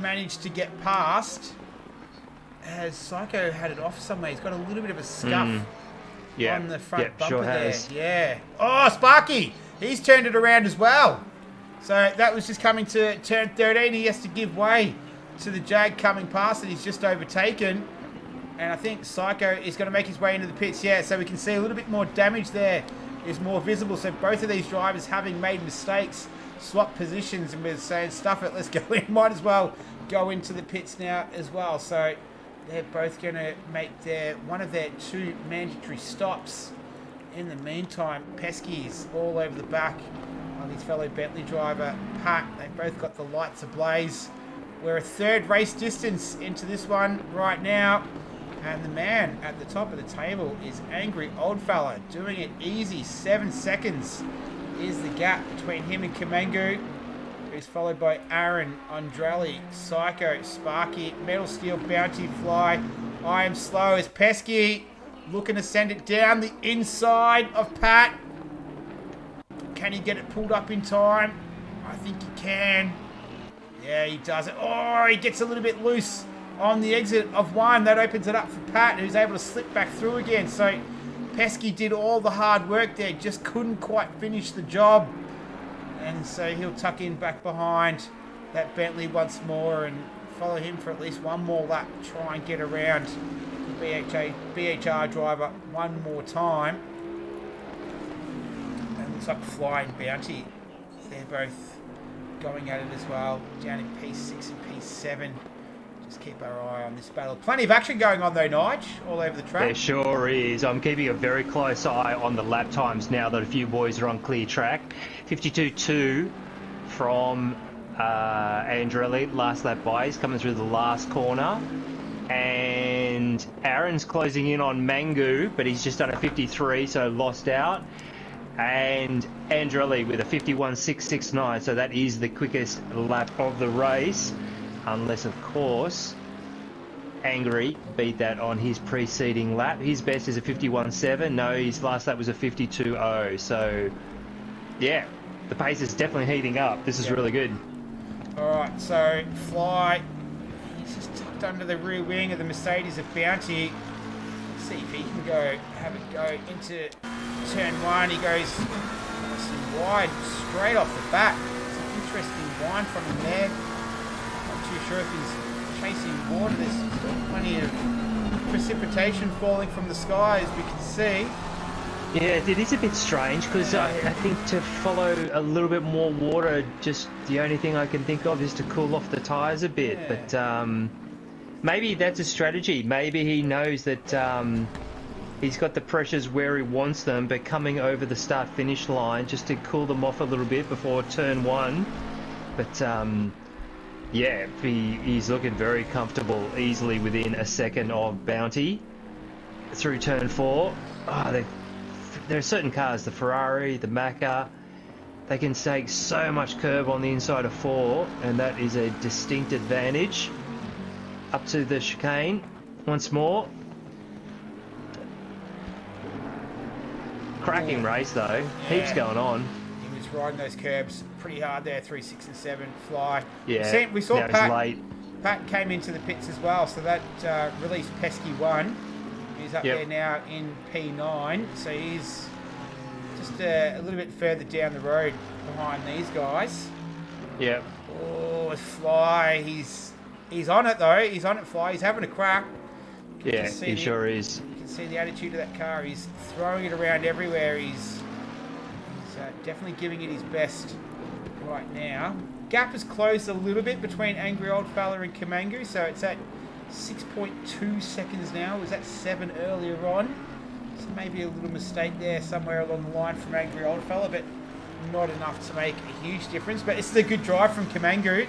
managed to get past, as Psycho had it off somewhere. He's got a little bit of a scuff on the front bumper there. Yeah. Oh, Sparky! He's turned it around as well. So that was just coming to turn 13. He has to give way to the Jag coming past that he's just overtaken. And I think Psycho is going to make his way into the pits. Yeah, so we can see a little bit more damage there is more visible. So both of these drivers, having made mistakes, swap positions, and we're saying, stuff it, let's go in. Might as well go into the pits now as well. So they're both going to make one of their 2 mandatory stops. In the meantime, Pesky's all over the back of his fellow Bentley driver, Pat. They've both got the lights ablaze. We're a third race distance into this one right now. And the man at the top of the table is Angry Old Fella, doing it easy. 7 seconds is the gap between him and Kamengu, who's followed by Aaron, Andrelli, Psycho, Sparky, Metal Steel, Bounty, Fly. I Am Slow as Pesky looking to send it down the inside of Pat. Can he get it pulled up in time? I think he can. Yeah, he does it. Oh, he gets a little bit loose on the exit of 1. That opens it up for Pat, who's able to slip back through again. So Pesky did all the hard work there, just couldn't quite finish the job. And so he'll tuck in back behind that Bentley once more and follow him for at least one more lap. Try and get around the BHR driver one more time. And it looks like Fly and Bounty, they're both going at it as well, down in P6 and P7. Just keep our eye on this battle. Plenty of action going on though, Nige, all over the track. There sure is. I'm keeping a very close eye on the lap times now that a few boys are on clear track. 52.2 from Andrelli, last lap by. He's coming through the last corner. And Aaron's closing in on Mangu, but he's just done a 53, so lost out. And Andrelli with a 51.669, so that is the quickest lap of the race. Unless, of course, Angry beat that on his preceding lap. His best is a 51.7. No, his last lap was a 52.0. So, yeah, the pace is definitely heating up. This is really good. All right, so Fly, he's just tucked under the rear wing of the Mercedes of Bounty. Let's see if he can have it go into turn one. He goes nice and wide straight off the bat. It's an interesting line from him there. Too sure if he's chasing water. There's still plenty of precipitation falling from the sky, as we can see. Yeah, it is a bit strange because I think to follow a little bit more water, just the only thing I can think of is to cool off the tyres a bit. But maybe that's a strategy. Maybe he knows that he's got the pressures where he wants them, but coming over the start-finish line just to cool them off a little bit before turn one. But yeah, he's looking very comfortable, easily within a second of Bounty through turn four. There are certain cars, the Ferrari, the Macca, they can take so much curb on the inside of four, and that is a distinct advantage. Up to the chicane once more. Cracking race though, heaps going on. He was riding those curbs pretty hard there, 3, 6 and 7, Fly. Yeah, we saw Pat. Late. Pat came into the pits as well, so that released Pesky 1. He's up there now in P9, so he's just a little bit further down the road behind these guys. Yep. Oh, Fly, he's on it though. He's on it, Fly. He's having a crack. Yeah, he sure is. You can see the attitude of that car. He's throwing it around everywhere. He's definitely giving it his best right now. Gap has closed a little bit between Angry Old Fella and Kamangu, so it's at 6.2 seconds now. It was at 7 earlier on. So maybe a little mistake there somewhere along the line from Angry Old Fella, but not enough to make a huge difference. But it's a good drive from Kamangu.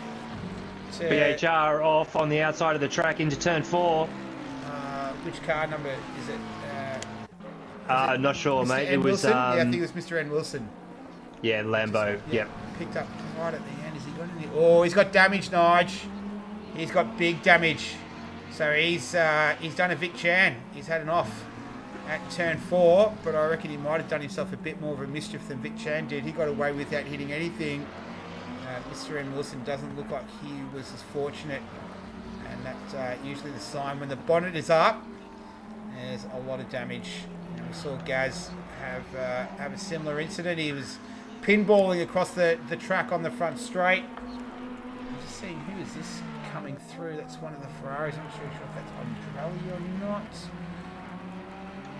BHR off on the outside of the track into turn 4. Which car number is it? Not sure, Mr. mate. N. It was. Wilson? Yeah, I think it was Mr. N. Wilson. Yeah, Lambo. Yep. Picked up right at the end. Has he got any? Oh, he's got damage, Nige. He's got big damage. So he's done a Vic Chan. He's had an off at turn 4, but I reckon he might have done himself a bit more of a mischief than Vic Chan did. He got away without hitting anything. Mr. N. Wilson doesn't look like he was as fortunate, and that's usually the sign when the bonnet is up. There's a lot of damage. We saw Gaz have a similar incident. He was pinballing across the track on the front straight. I'm just seeing who is this coming through. That's one of the Ferraris. I'm not sure if that's Andrelli or not.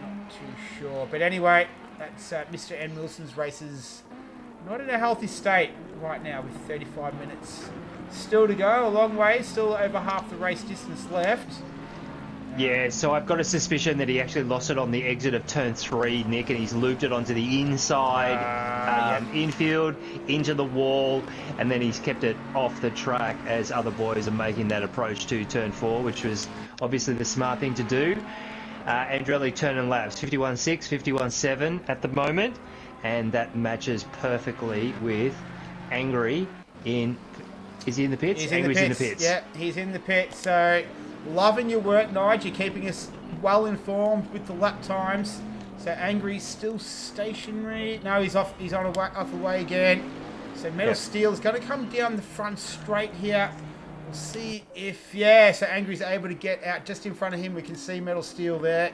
Not too sure. But anyway, that's Mr. N. Wilson's races. Not in a healthy state right now with 35 minutes still to go. A long way. Still over half the race distance left. Yeah, so I've got a suspicion that he actually lost it on the exit of turn 3, Nick, and he's looped it onto the inside, infield, into the wall, and then he's kept it off the track as other boys are making that approach to turn 4, which was obviously the smart thing to do. Andrelli turning laps, 51.6, 51.7 at the moment, and that matches perfectly with Angry in... Is he in the pits? Angry's in the pits. Yeah, he's in the pits, so... Loving your work, Nige. You're keeping us well informed with the lap times. So Angry's still stationary. No, he's off. He's on off away again. So Metal Steel is going to come down the front straight here. We'll see if so Angry's able to get out just in front of him. We can see Metal Steel there.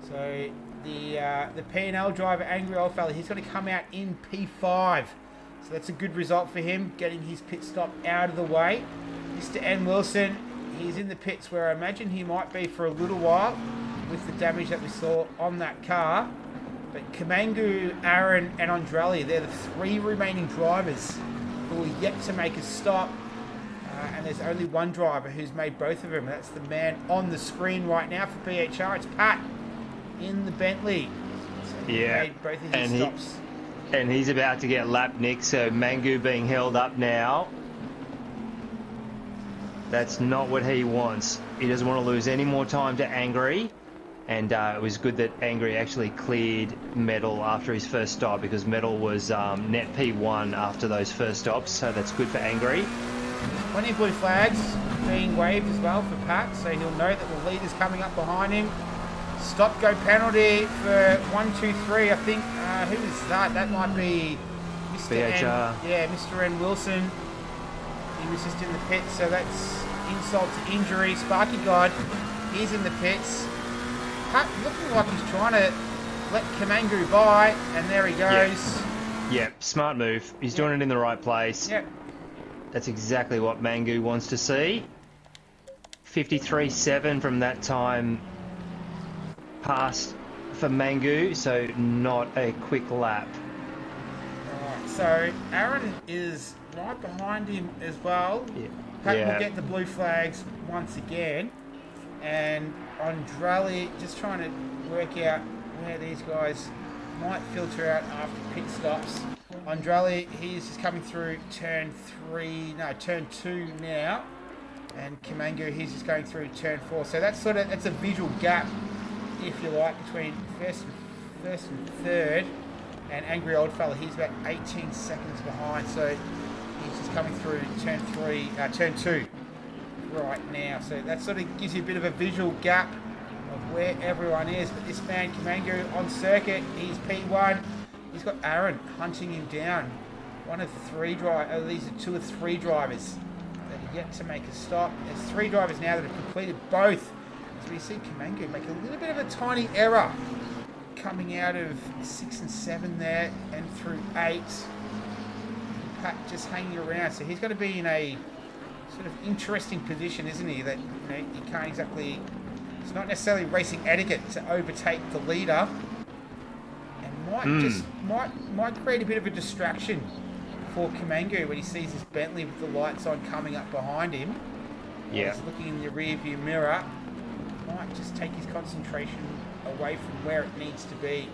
So the P&L driver, Angry Old Fella, he's going to come out in P5. So that's a good result for him, getting his pit stop out of the way. Mr. N. Wilson, he's in the pits where I imagine he might be for a little while with the damage that we saw on that car. But Kamangu, Aaron, and Andrali, they're the 3 remaining drivers who are yet to make a stop. And there's only one driver who's made both of them. That's the man on the screen right now for BHR. It's Pat in the Bentley. So he made both of his stops. And he's about to get lapped, Nick. So Mangu being held up now. That's not what he wants. He doesn't want to lose any more time to Angry. And it was good that Angry actually cleared Metal after his first stop, because Metal was net P1 after those first stops. So that's good for Angry. Plenty of blue flags being waved as well for Pat, so he'll know that the lead is coming up behind him. Stop-go penalty for 1, 2, 3. I think, who is that? That might be Mr. BHR. Mr. N. Wilson. He was just in the pits, so that's insult to injury. Sparky God, he's in the pits. Pat looking like he's trying to let Kamangu by, and there he goes. Yep, smart move. He's doing it in the right place. Yep. That's exactly what Mangu wants to see. 53.7 from that time passed for Mangu, so not a quick lap. Alright, so Aaron is right behind him as well. Pat will get the blue flags once again. And Andrali just trying to work out where these guys might filter out after pit stops. Andrali, he's just coming through turn 2 now. And Kamangu, he's just going through turn 4. So that's a visual gap, if you like, between first and third. And Angry Old Fella, he's about 18 seconds behind. So he's just coming through turn 2 right now. So that sort of gives you a bit of a visual gap of where everyone is. But this man, Kamangu, on circuit, he's P1. He's got Aaron hunting him down. One of 3 drivers, these are 2 or 3 drivers that are yet to make a stop. There's 3 drivers now that have completed both. So we see Kamangu make a little bit of a tiny error coming out of 6 and 7 there and through 8. Pat just hanging around. So he's going to be in a sort of interesting position, isn't he? That you can't exactly. It's not necessarily racing etiquette to overtake the leader. Might create a bit of a distraction for Kamangu when he sees his Bentley with the lights on coming up behind him. Yeah. He's looking in the rear view mirror. Might just take his concentration away from where it needs to be.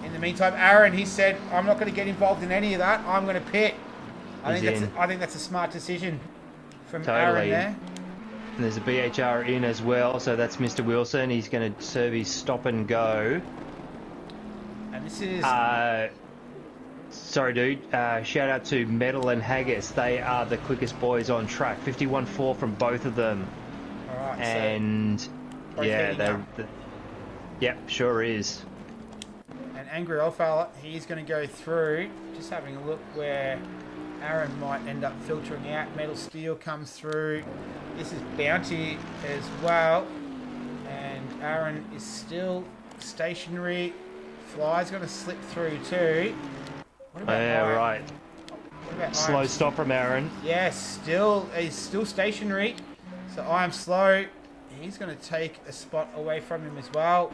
In the meantime, Aaron, he said, I'm not going to get involved in any of that. I'm going to pit. I think that's a smart decision from Aaron there. And there's a BHR in as well, so that's Mr. Wilson. He's going to serve his stop and go. And this is... sorry, dude. Shout out to Metal and Haggis. They are the quickest boys on track. 51.4 from both of them. All right. And so yep, sure is. And Angry Old Fella, he's going to go through. Just having a look where Aaron might end up filtering out. Metal Steel comes through. This is Bounty as well. And Aaron is still stationary. Fly's going to slip through too. What about Iron? Right. What about Slow Iron? stop from Aaron. Yes, he's still stationary. So I'm slow. He's going to take a spot away from him as well.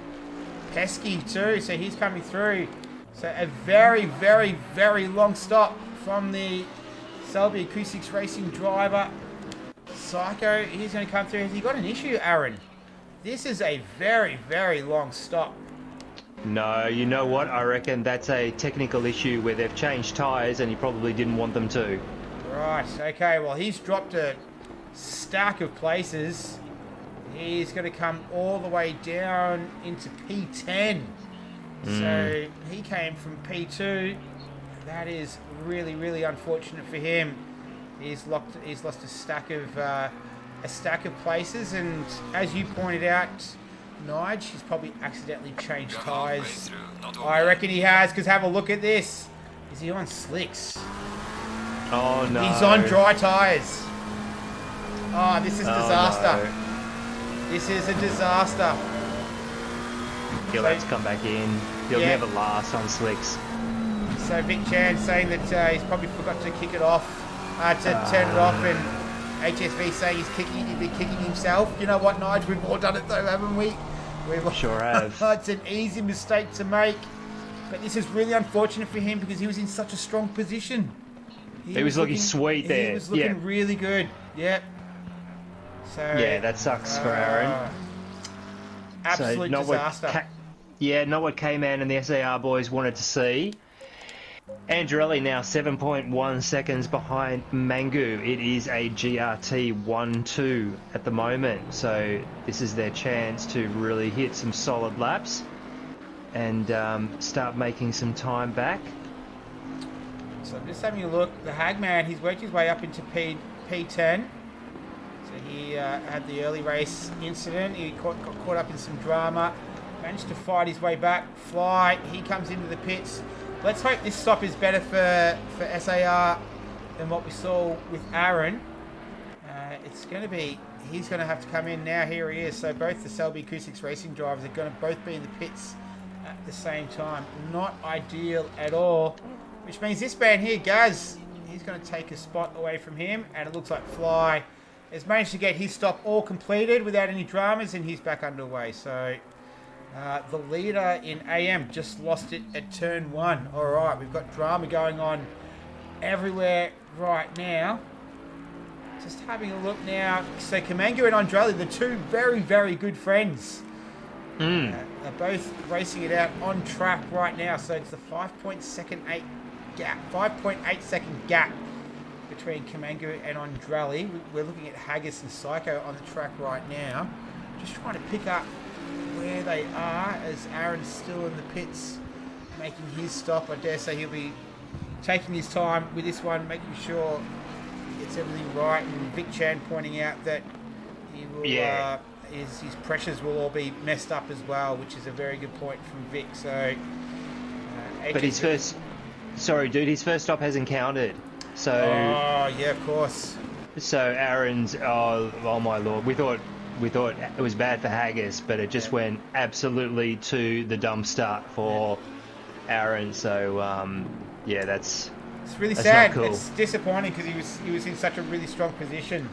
Pesky too, so he's coming through. So a very, very, very long stop from the Selby Acoustics Racing driver. Psycho, he's going to come through. Has he got an issue, Aaron? This is a very, very long stop. No, you know what? I reckon that's a technical issue where they've changed tyres and he probably didn't want them to. Right, okay, well he's dropped a stack of places. He's going to come all the way down into P10. So he came from P2. That is really, really unfortunate for him. He's lost a stack of places, and as you pointed out, Nige, he's probably accidentally changed tyres. I reckon he has, because have a look at this. Is he on slicks? Oh no. He's on dry tyres. Oh, this is disaster. No. This is a disaster. He'll have to come back in. He'll never last on slicks. So Vic Chan saying that he's probably forgot to kick it off, to turn it off, and HSV saying he'll be kicking himself. You know what, Nige? We've all done it though, haven't we? We sure have. It's an easy mistake to make, but this is really unfortunate for him because he was in such a strong position. He was looking sweet there. He was looking really good. Yep. So yeah, that sucks for Aaron. Absolute disaster. Not what K-Man and the SAR boys wanted to see. Andrelli now 7.1 seconds behind Mangu. It is a GRT 1-2 at the moment, so this is their chance to really hit some solid laps and start making some time back. So I'm just having a look. The Hagman, he's worked his way up into P10. So he had the early race incident. He got caught up in some drama. Managed to fight his way back. Fly. He comes into the pits. Let's hope this stop is better for SAR than what we saw with Aaron. It's going to be... He's going to have to come in now. Here he is. So both the Selby Acoustics Racing drivers are going to both be in the pits at the same time. Not ideal at all. Which means this man here, Gaz, he's going to take a spot away from him. And it looks like Fly has managed to get his stop all completed without any dramas, and he's back underway. So the leader in AM just lost it at turn 1. All right, we've got drama going on everywhere right now. Just having a look now. So Kamangu and Andrelli, the two very, very good friends, are both racing it out on track right now. So it's the 5.8 second gap between Kamangu and Andrelli. We're looking at Haggis and Psycho on the track right now. Just trying to pick up where they are as Aaron's still in the pits making his stop. I dare say he'll be taking his time with this one, making sure he gets everything right. And Vic Chan pointing out that he will, his pressures will all be messed up as well, which is a very good point from Vic. So, but his first stop hasn't counted. So, yeah, of course. So Aaron's, oh my lord, we thought it was bad for Haggis, but it just went absolutely to the dumpster for Aaron. So it's really sad. Cool. It's disappointing because he was in such a really strong position.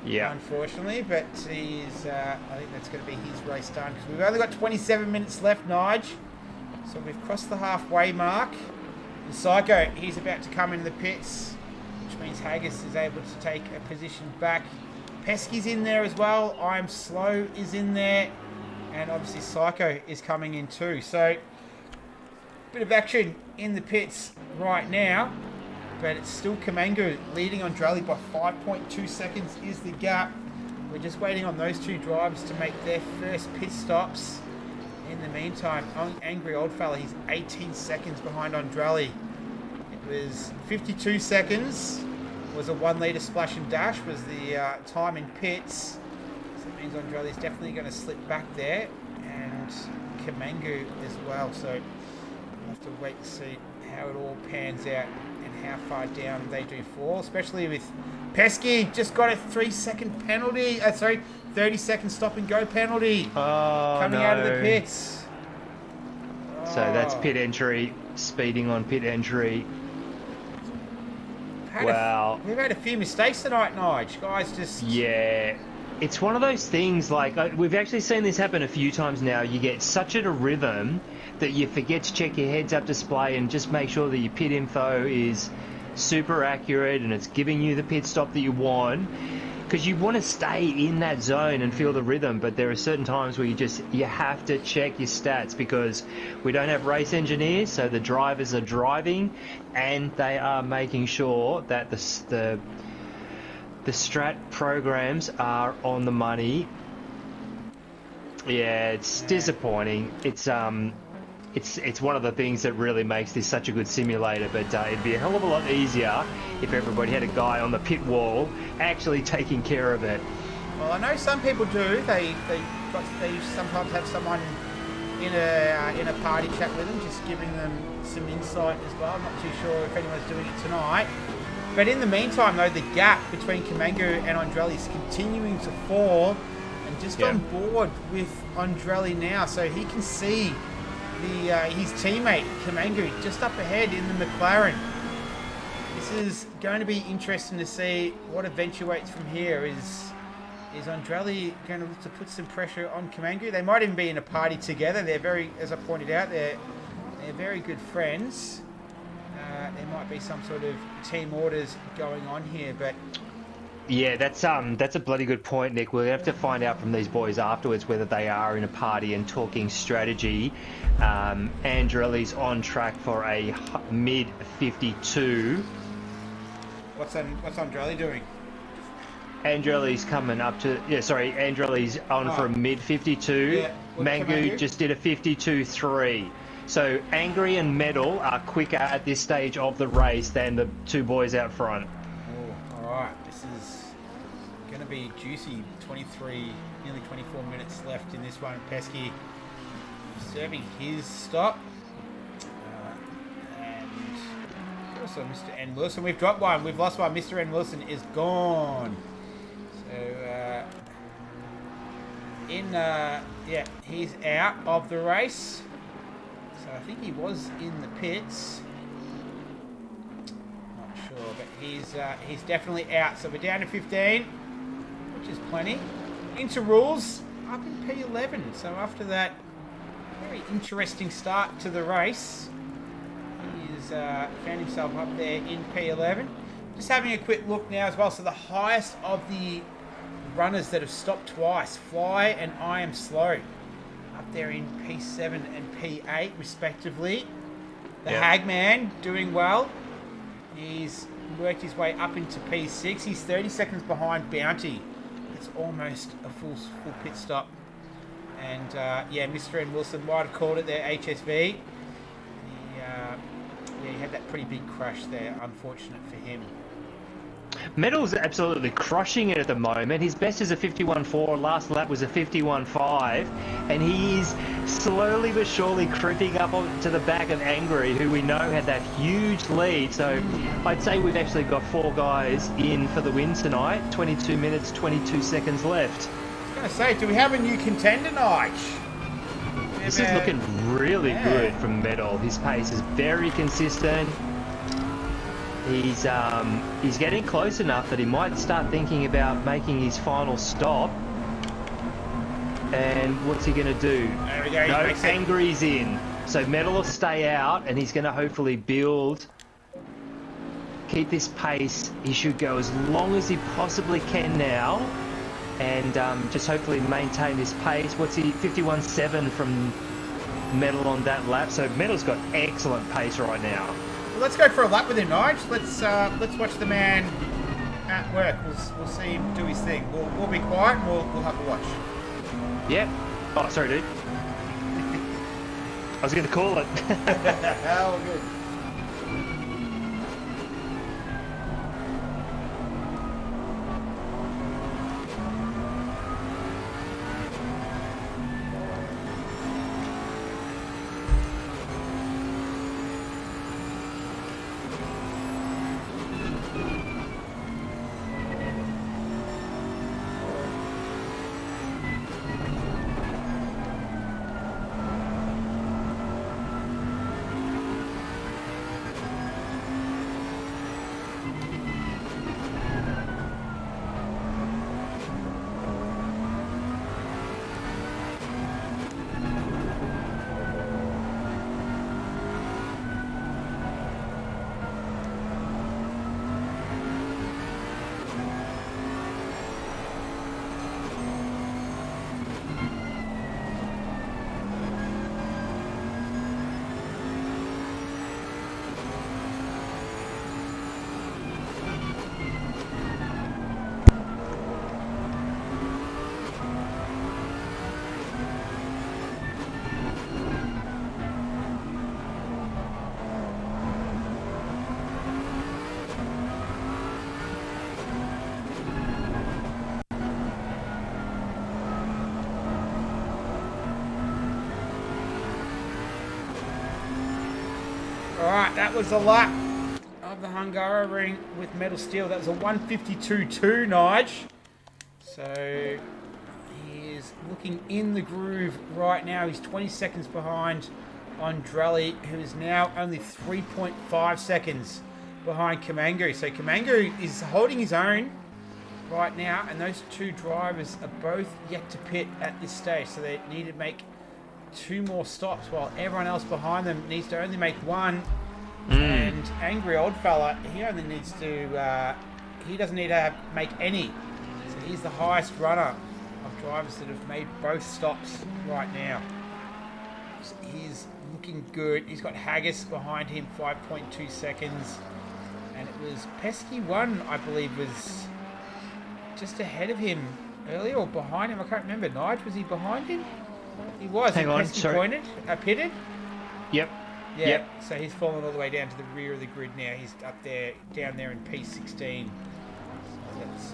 Yeah, unfortunately, but he's. I think that's going to be his race done because we've only got 27 minutes left, Nige. So we've crossed the halfway mark. And Psycho, he's about to come in the pits, which means Haggis is able to take a position back. Pesky's in there as well. I'm Slow is in there. And obviously Psycho is coming in too. So, bit of action in the pits right now. But it's still Kamangu leading Andrelli by 5.2 seconds is the gap. We're just waiting on those two drivers to make their first pit stops. In the meantime, Angry Old Fella, he's 18 seconds behind Andrelli. It was 52 seconds. Was a 1 litre splash and dash was the time in pits. So that means Andrelli's definitely going to slip back there. And Kamangu as well. So we'll have to wait to see how it all pans out and how far down they do fall. Especially with Pesky, just got a 3-second penalty. 30-second stop and go penalty coming out of the pits. So that's pit entry, speeding on pit entry. We've had a few mistakes tonight, Nige. Guys just... Yeah. It's one of those things, like, we've actually seen this happen a few times now. You get such in a rhythm that you forget to check your heads-up display and just make sure that your pit info is super accurate and it's giving you the pit stop that you want. Because you want to stay in that zone and feel the rhythm, but there are certain times where you have to check your stats because we don't have race engineers, so the drivers are driving and they are making sure that the strat programs are on the money. Yeah, it's disappointing. It's one of the things that really makes this such a good simulator, but it'd be a hell of a lot easier if everybody had a guy on the pit wall actually taking care of it. Well, I know some people do. They sometimes have someone in a party chat with them, just giving them some insight as well. I'm not too sure if anyone's doing it tonight. But in the meantime, though, the gap between Kamangu and Andrelli is continuing to fall. and just on board with Andrelli now, so he can see his teammate Kamangu just up ahead in the McLaren. This is going to be interesting to see what eventuates from here. Is Andrelli going to look to put some pressure on Kamangu? They might even be in a party together. They're very, as I pointed out, they're very good friends. There might be some sort of team orders going on here, but yeah, that's a bloody good point, Nick. We'll have to find out from these boys afterwards whether they are in a party and talking strategy. Andrelli's on track for a mid 52. What's Andrelli doing? Andrelli's coming up to Andrelli's on for a mid 52. Yeah. Mangu just did a 52.3. So Angry and Metal are quicker at this stage of the race than the two boys out front. Oh, all right. This is going to be juicy. 23, nearly 24 minutes left in this one. Pesky serving his stop. And also Mr. N. Wilson. We've dropped one. We've lost one. Mr. N. Wilson is gone. So, he's out of the race. So I think he was in the pits. Not sure, but he's definitely out. So we're down to 15, which is plenty. Into rules up in P11. So after that very interesting start to the race, he's found himself up there in P11. Just having a quick look now as well. So the highest of the runners that have stopped twice, Fly and I Am Slow, up there in P7 and P8 respectively. The Hagman doing well. He's worked his way up into P6. He's 30 seconds behind Bounty. It's almost a full pit stop. And Mr. N. Wilson might have called it there, HSV. He had that pretty big crash there. Unfortunate for him. Metal's absolutely crushing it at the moment. His best is a 51.4, last lap was a 51.5, and he's slowly but surely creeping up to the back of Angry, who we know had that huge lead. So I'd say we've actually got 4 guys in for the win tonight. 22 minutes, 22 seconds left. I was going to say, do we have a new contender, Nige? This is looking really good from Metal. His pace is very consistent. He's getting close enough that he might start thinking about making his final stop. And what's he going to do? There we go. No, Angry's in. So Metal will stay out, and he's going to hopefully keep this pace. He should go as long as he possibly can now, and just hopefully maintain this pace. What's he? 51.7 from Metal on that lap. So Metal's got excellent pace right now. Well, let's go for a lap with him, Nige. Let's watch the man at work. We'll see him do his thing. We'll be quiet and we'll have a watch. Yep. Oh, sorry, dude. I was going to call it. Oh, good. Alright, that was a lap of the Hungaroring with Metal Steel. That was a 152.2, Nige. So, he is looking in the groove right now. He's 20 seconds behind Andrelli, who is now only 3.5 seconds behind Kamangu. So Kamangu is holding his own right now, and those two drivers are both yet to pit at this stage. So they need to make 2 more stops, while everyone else behind them needs to only make 1. And Angry Old Fella, he only needs to, he doesn't need to make any. So he's the highest runner of drivers that have made both stops right now. So he's looking good. He's got Haggis behind him, 5.2 seconds. And it was Pesky 1, I believe, was just ahead of him earlier, or behind him. I can't remember. Nige, was he behind him? He was. Hang on, Pesky sorry. Pitted? Yep. Yeah, Yep. so he's fallen all the way down to the rear of the grid now. He's up there, down there in P16. So that's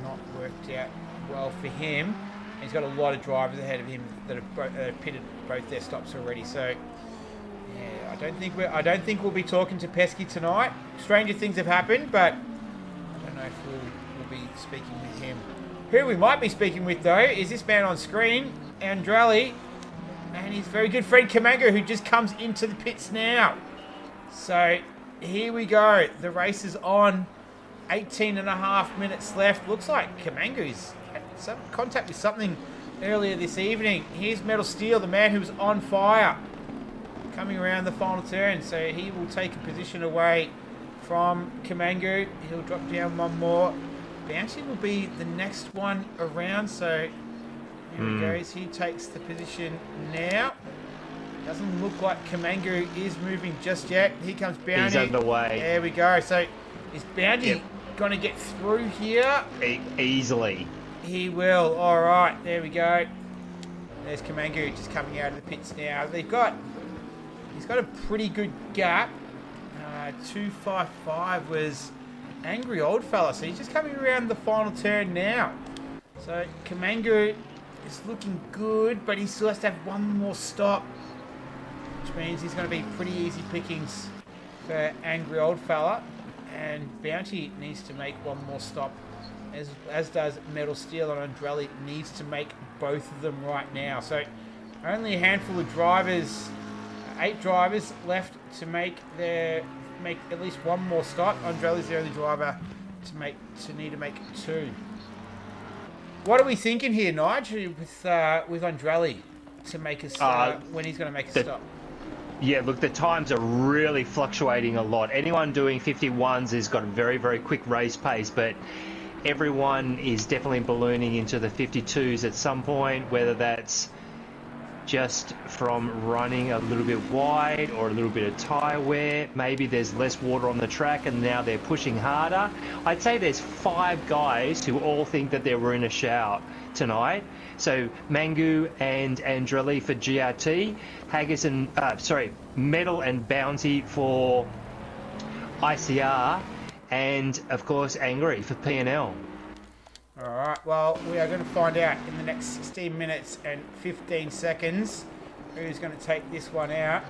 not worked out well for him. He's got a lot of drivers ahead of him that have pitted both their stops already. So yeah, I don't think we'll be talking to Pesky tonight. Stranger things have happened, but I don't know if we'll be speaking with him. Who we might be speaking with though is this man on screen, Andrelli. And his very good friend Kamangu, who just comes into the pits now. So here we go. The race is on. 18.5 minutes left. Looks like Kamangu's had some contact with something earlier this evening. Here's Metal Steel, the man who's on fire, coming around the final turn. So he will take a position away from Kamangu. He'll drop down 1 more. Bounty will be the next one around. So here he goes. He takes the position now. Doesn't look like Kamangu is moving just yet. Here comes Bounty. He's underway. There we go. So is Bounty going to get through here? Easily. He will. All right. There we go. There's Kamangu just coming out of the pits now. He's got a pretty good gap. 255 was Angry Old Fella. So he's just coming around the final turn now. So Kamangu is looking good, but he still has to have 1 more stop, which means he's going to be pretty easy pickings for Angry Old Fella. And Bounty needs to make 1 more stop, as does Metal Steel, and Andrelli needs to make both of them right now. So only a handful of drivers, 8 drivers left to make at least 1 more stop. Andrelli's the only driver to need to make 2. What are we thinking here, Nige, with Andrelli to make us when he's going to make a stop? Yeah, look, the times are really fluctuating a lot. Anyone doing 51s has got a very, very quick race pace, but everyone is definitely ballooning into the 52s at some point, whether that's just from running a little bit wide or a little bit of tyre wear. Maybe there's less water on the track and now they're pushing harder. I'd say there's 5 guys who all think that they were in a shout tonight. So Mangu and Andrelli for GRT, Haggis and Metal and Bounty for ICR, and of course Angry for P&L. All right, well, we are going to find out in the next 16 minutes and 15 seconds who's going to take this one out.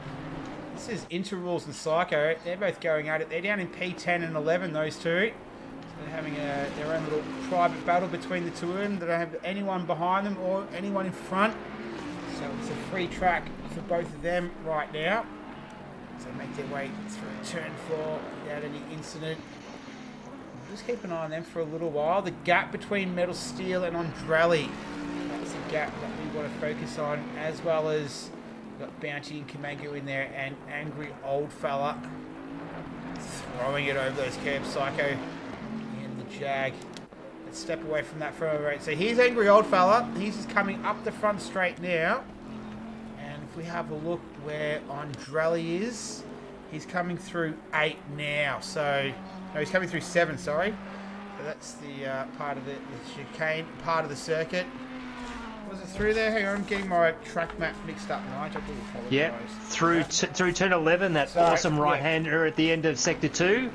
This is Interrules and Psycho. They're both going at it. They're down in P10 and 11, those two. So they're having their own little private battle between the two of them. They don't have anyone behind them or anyone in front. So it's a free track for both of them right now. So they make their way through turn 4 without any incident. Just keep an eye on them for a little while. The gap between Metal Steel and Andrelli, that's the gap that we want to focus on, as well as got Bounty and Kamangu in there, and Angry Old Fella throwing it over those curbs. Psycho and the Jag. Let's step away from that for a moment. So here's Angry Old Fella. He's just coming up the front straight now. And if we have a look where Andrelli is, he's coming through 8 now. So no, he's coming through 7, sorry. So that's the part of the chicane, part of the circuit. Was it through there? Hang on, I'm getting my track map mixed up, Nige. I do apologise. Yeah, through turn 11, that awesome right-hander at the end of Sector 2,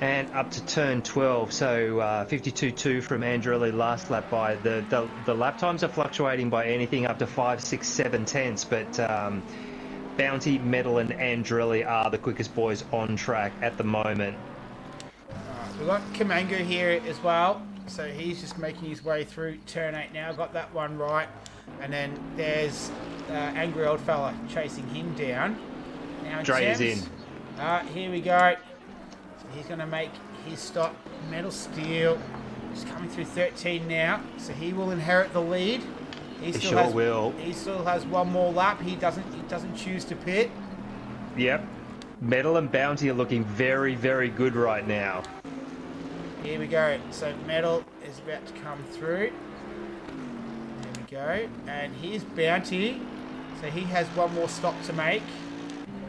and up to turn 12. So 52.2 from Andrelli last lap by. The lap times are fluctuating by anything up to 5, 6, 7 tenths, but Bounty, Metal and Andrelli are the quickest boys on track at the moment. We've got Kamangu here as well. So he's just making his way through turn 8 now. Got that one right. And then there's Angry Old Fella chasing him down. Now Dre is in. Here we go. So he's going to make his stop. Metal Steel just coming through 13 now. So he will inherit the lead. He will. He still has one more lap. He doesn't choose to pit. Yep. Metal and Bounty are looking very, very good right now. Here we go. So Metal is about to come through. There we go. And here's Bounty. So he has one more stop to make.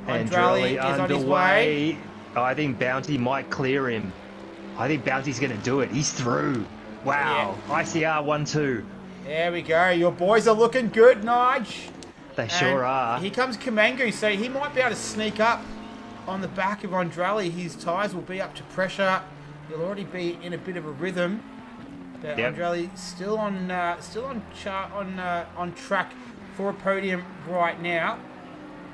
Andrali is on his way. I think Bounty might clear him. I think Bounty's going to do it. He's through. Wow. Yeah. ICR 1-2. There we go. Your boys are looking good, Nige. They sure are. Here comes Kamangu, so he might be able to sneak up on the back of Andrali. His tyres will be up to pressure. He'll already be in a bit of a rhythm. But Andrali still on track for a podium right now.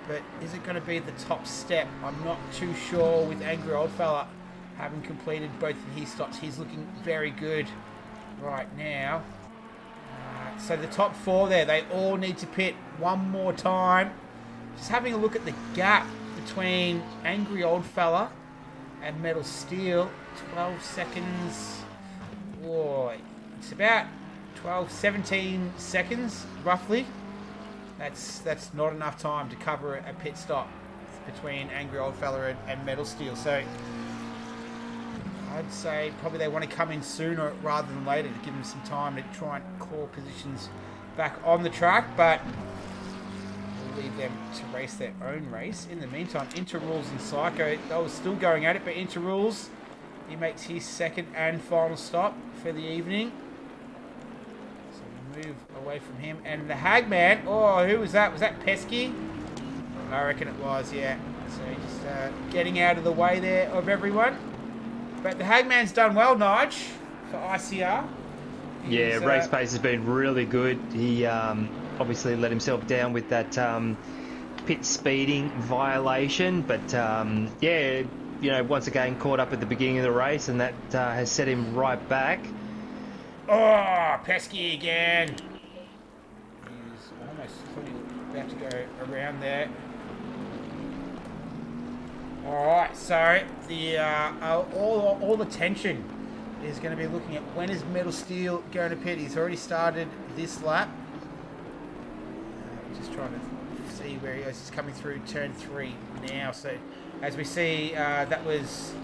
But is it going to be the top step? I'm not too sure with Angry Old Fella having completed both of his stops. He's looking very good right now. So the top 4 there, they all need to pit one more time. Just having a look at the gap between Angry Old Fella and Metal Steel. 12 seconds. Oh, it's about 12, 17 seconds, roughly. That's not enough time to cover a pit stop between Angry Old Fella and Metal Steel. So I'd say probably they want to come in sooner rather than later to give them some time to try and claw positions back on the track, but we'll leave them to race their own race. In the meantime, Interrules and Psycho, they were still going at it, but Interrules, he makes his second and final stop for the evening. So we move away from him. And the Hagman, oh, who was that? Was that Pesky? I reckon it was, yeah. So just getting out of the way there of everyone. But the Hagman's done well, Nige, for ICR. Yeah, race pace has been really good. He obviously let himself down with that pit speeding violation. But, yeah, you know, once again caught up at the beginning of the race, and that has set him right back. Oh, Pesky again. He's almost fully about to go around there. Alright, so the all the tension is going to be looking at when is Metal Steel going to pit. He's already started this lap. Just trying to see where he goes. He's coming through turn 3 now. So as we see, that was...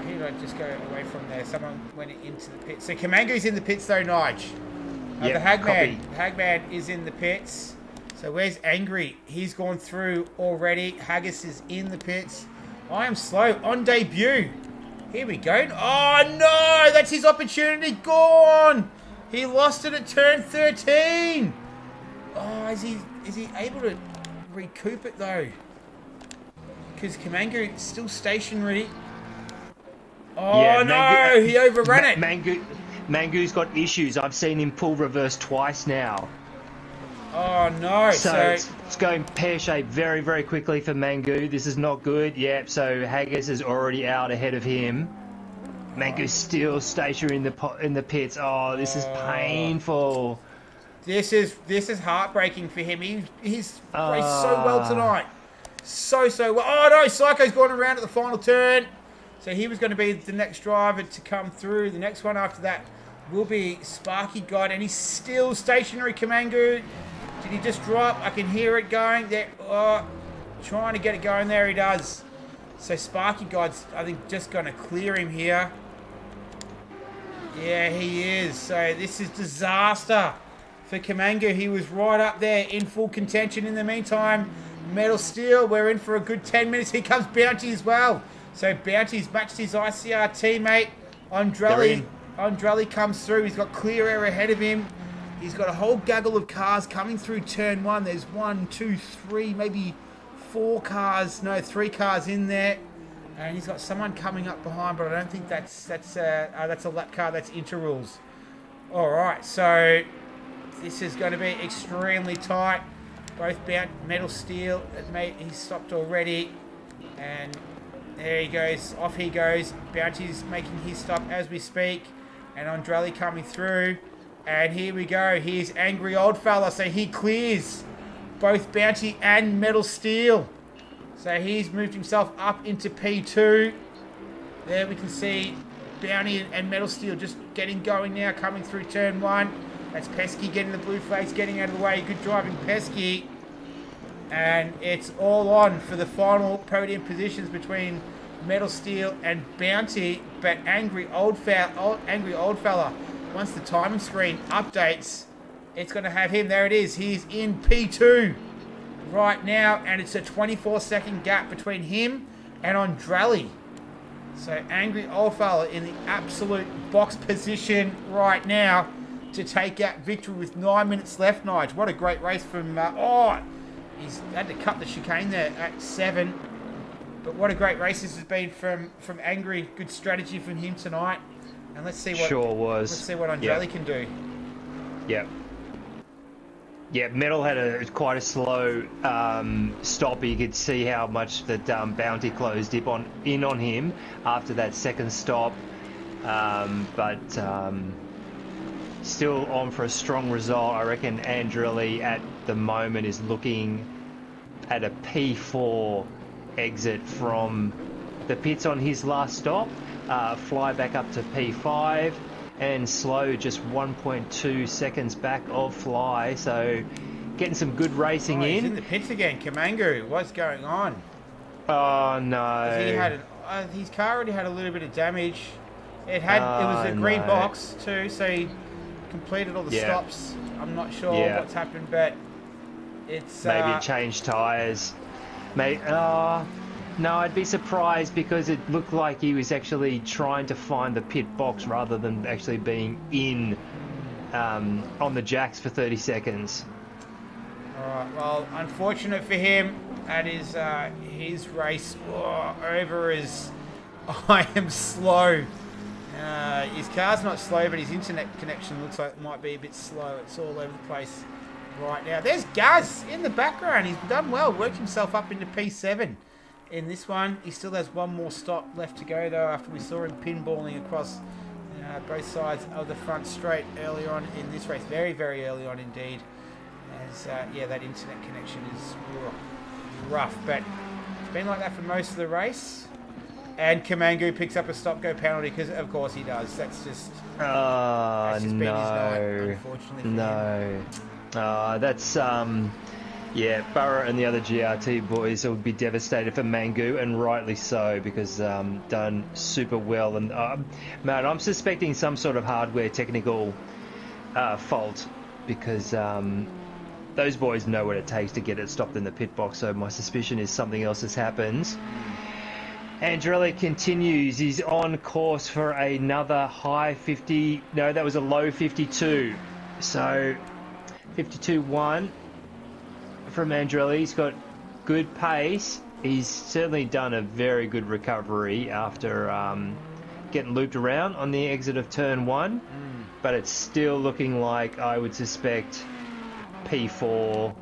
who did I just go away from there? Someone went into the pits. So Kamangu's in the pits though, Nige. The Hagman is in the pits. So where's Angry? He's gone through already. Haggis is in the pits. I am slow on debut. Here we go. Oh no, that's his opportunity gone. He lost it at turn 13. Oh, is he able to recoup it though? Because Kamangu is still stationary. Oh yeah, no, he overran it. Mangu's got issues. I've seen him pull reverse twice now. Oh no! So it's going pear-shaped very, very quickly for Mangu. This is not good. Yep. So Haggis is already out ahead of him. Mangu's still stationary in the pits. Oh, this is painful. This is heartbreaking for him. He's raced so well tonight. So well. Oh no! Psycho's gone around at the final turn. So he was going to be the next driver to come through. The next one after that will be Sparky God, and he's still stationary. Kamangu. Did he just drop? I can hear it going there. Oh, trying to get it going there. He does. So Sparky God's, I think, just going to clear him here. Yeah, he is. So this is disaster for Kamangu. He was right up there in full contention. In the meantime, Metal Steel, we're in for a good 10 minutes. Here comes Bounty as well. So Bounty's matched his ICR teammate. Andrali comes through. He's got clear air ahead of him. He's got a whole gaggle of cars coming through turn 1. There's 1, 2, 3, maybe 4 cars. No, 3 cars in there. And he's got someone coming up behind, but I don't think that's a lap car. That's Interrules. All right, so this is going to be extremely tight. Both Metal Steel, he's stopped already. And there he goes. Off he goes. Bounty's making his stop as we speak. And Andrelli coming through. And here we go. Here's Angry Old Fella. So he clears both Bounty and Metal Steel. So he's moved himself up into P2. There we can see Bounty and Metal Steel just getting going now, coming through turn 1. That's Pesky getting the blue flags, getting out of the way. Good driving, Pesky. And it's all on for the final podium positions between Metal Steel and Bounty. But Angry Old Fella, once the timing screen updates, it's going to have him. There it is. He's in P2 right now, and it's a 24-second gap between him and Andrelli. So Angry Old Fella in the absolute box position right now to take out victory with 9 minutes left, Nige. What a great race from... he's had to cut the chicane there at 7. But what a great race this has been from Angry. Good strategy from him tonight. And let's see what... Sure was. Let's see what Andrelli can do. Yep. Yeah, Metal had quite a slow stop. You could see how much that Bounty closed in on him after that second stop. But still on for a strong result. I reckon Andrelli at the moment is looking at a P4 exit from the pits on his last stop. Fly back up to P5. And slow just 1.2 seconds back of Fly, so getting some good racing He's in. in the pits again, Kamangu. What's going on? Oh no! He had his car already had a little bit of damage. It was a green box too, so he completed all the stops. I'm not sure what's happened, but it's maybe it changed tyres. No, I'd be surprised because it looked like he was actually trying to find the pit box rather than actually being in on the jacks for 30 seconds. Alright, well, unfortunate for him. That is his race over as I am slow. His car's not slow, but his internet connection looks like it might be a bit slow. It's all over the place right now. There's Gaz in the background. He's done well, worked himself up into P7. In this one, he still has one more stop left to go, though, after we saw him pinballing across both sides of the front straight early on in this race. Very, very early on indeed. As, that internet connection is rough, but it's been like that for most of the race. And Kamangu picks up a stop-go penalty, because of course he does. That's just been his night, unfortunately. That's... Burrow and the other GRT boys will be devastated for Mangu, and rightly so, because done super well. And man, I'm suspecting some sort of hardware technical fault, because those boys know what it takes to get it stopped in the pit box. So my suspicion is something else has happened. Andrelli continues. He's on course for another high 50. No, that was a low 52. So 52.1. From Andrelli. He's got good pace. He's certainly done a very good recovery after getting looped around on the exit of turn 1, but it's still looking like, I would suspect, P4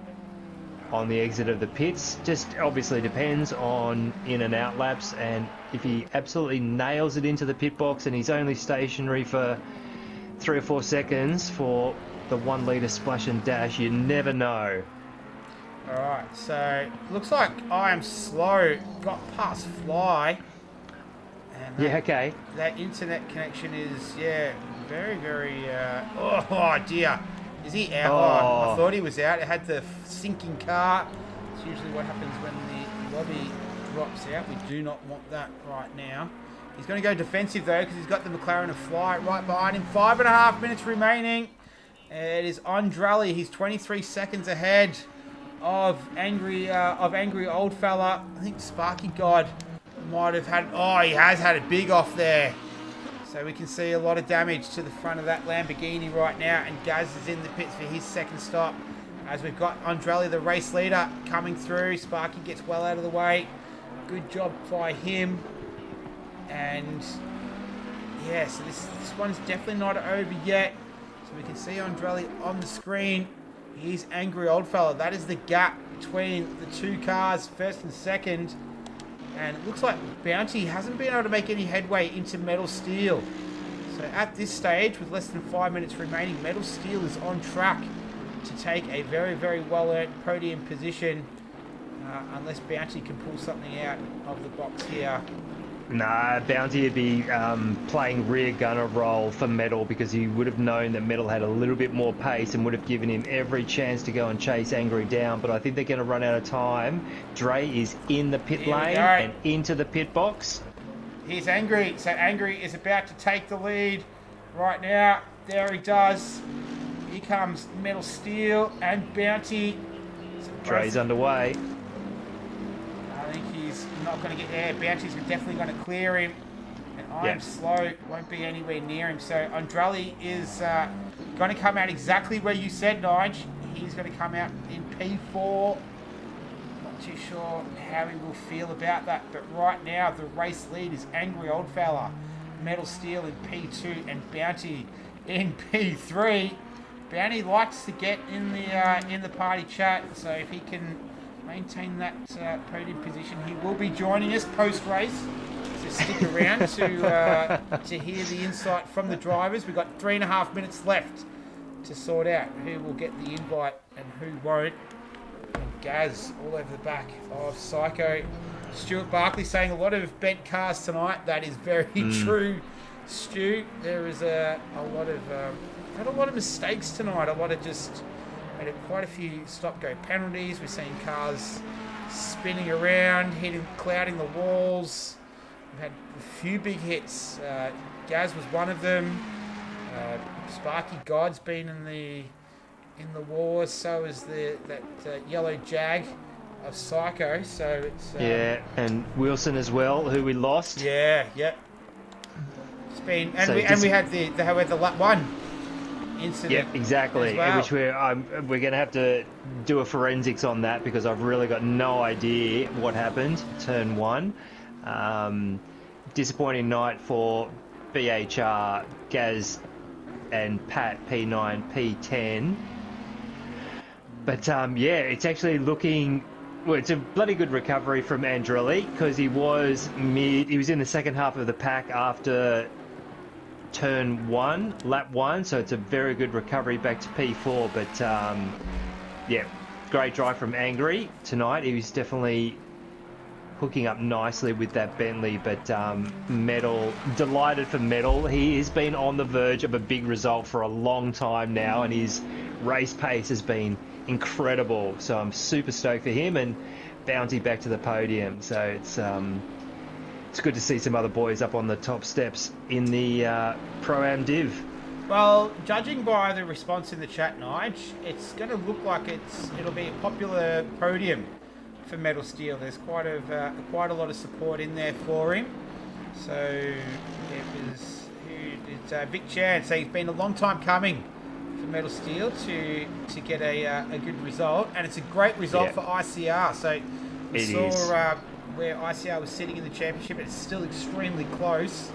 on the exit of the pits. Just obviously depends on in and out laps, and if he absolutely nails it into the pit box and he's only stationary for 3 or 4 seconds for the 1 litre splash and dash, you never know. Alright, so looks like I am slow. Got past Fly. And Okay. That internet connection is, very, very... oh, dear. Is he out? Oh, I thought he was out. It had the sinking car. It's usually what happens when the lobby drops out. We do not want that right now. He's going to go defensive, though, because he's got the McLaren and Fly right behind him. 5.5 minutes remaining. It is Andrelli. He's 23 seconds ahead of angry old fella. I think Sparky God might have had... Oh, he has had a big off there. So we can see a lot of damage to the front of that Lamborghini right now. And Gaz is in the pits for his second stop. As we've got Andrelli, the race leader, coming through. Sparky gets well out of the way. Good job by him. And yeah, so this one's definitely not over yet. So we can see Andrelli on the screen. Here's Angry Old Fella. That is the gap between the two cars, first and second. And it looks like Bounty hasn't been able to make any headway into Metal Steel. So at this stage, with less than 5 minutes remaining, Metal Steel is on track to take a very, very well-earned podium position, unless Bounty can pull something out of the box here. Nah, Bounty would be playing rear gunner role for Metal, because he would have known that Metal had a little bit more pace and would have given him every chance to go and chase Angry down. But I think they're going to run out of time. Dre is in the pit lane and into the pit box. Here's Angry. So Angry is about to take the lead right now. There he does. Here comes Metal Steel and Bounty. Dre's underway. I think he's not going to get there. Bounty's definitely going to clear him. And I'm slow. Won't be anywhere near him. So Andrali is going to come out exactly where you said, Nige. He's going to come out in P4. Not too sure how he will feel about that. But right now, the race lead is Angry Oldfella. Metal Steel in P2 and Bounty in P3. Bounty likes to get in the party chat, so if he can maintain that podium position, he will be joining us post-race. So stick around to hear the insight from the drivers. We've got 3.5 minutes left to sort out who will get the invite and who won't. And Gaz all over the back of Psycho. Stuart Barkley saying a lot of bent cars tonight. That is very true, Stu. There is a lot of... had a lot of mistakes tonight. A lot of had quite a few stop-go penalties. We're seeing cars spinning around, clouding the walls. We've had a few big hits. Gaz was one of them. Sparky God's been in the war. So is that yellow Jag of Psycho. So it's and Wilson as well, who we lost. Yeah. It's been we had the lap one incident. Yep, exactly. Well. Which we're going to have to do a forensics on that, because I've really got no idea what happened. Turn 1. Disappointing night for BHR, Gaz and Pat, P9, P10. But it's actually looking... Well, it's a bloody good recovery from Andrelli, because he was in the second half of the pack after turn 1, lap 1, so it's a very good recovery back to P4. But great drive from Angry tonight. He was definitely hooking up nicely with that Bentley. But Metal, delighted for Metal. He has been on the verge of a big result for a long time now, and his race pace has been incredible. So I'm super stoked for him, and Bounty back to the podium. So it's good to see some other boys up on the top steps in the Pro-Am Div. Well, judging by the response in the chat, Nige, it's going to look like it'll be a popular podium for Metal Steel. There's quite a lot of support in there for him. So it's Vic Chan. So he's been a long time coming for Metal Steel to get a good result, and it's a great result for ICR. So we saw where ICR was sitting in the championship. It's still extremely close.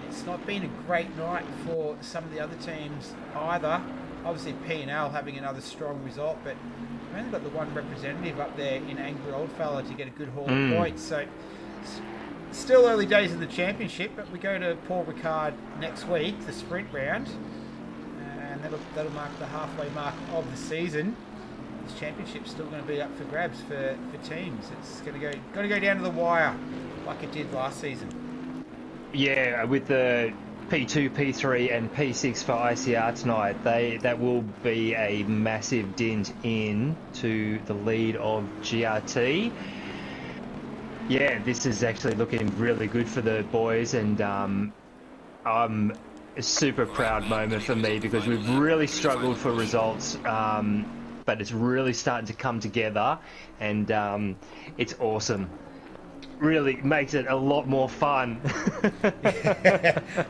It's not been a great night for some of the other teams either. Obviously P&L having another strong result, but we've only got the one representative up there in Angry Oldfella to get a good haul of points. So still early days in the championship, but we go to Paul Ricard next week, the sprint round, and that'll mark the halfway mark of the season. This championship's still going to be up for grabs for teams. It's going to go down to the wire like it did last season. Yeah, with the P2, P3 and P6 for ICR tonight, that will be a massive dint in to the lead of GRT. Yeah, this is actually looking really good for the boys, and I'm a super proud moment for me, because we've really struggled for results, but it's really starting to come together, and it's awesome. Really makes it a lot more fun.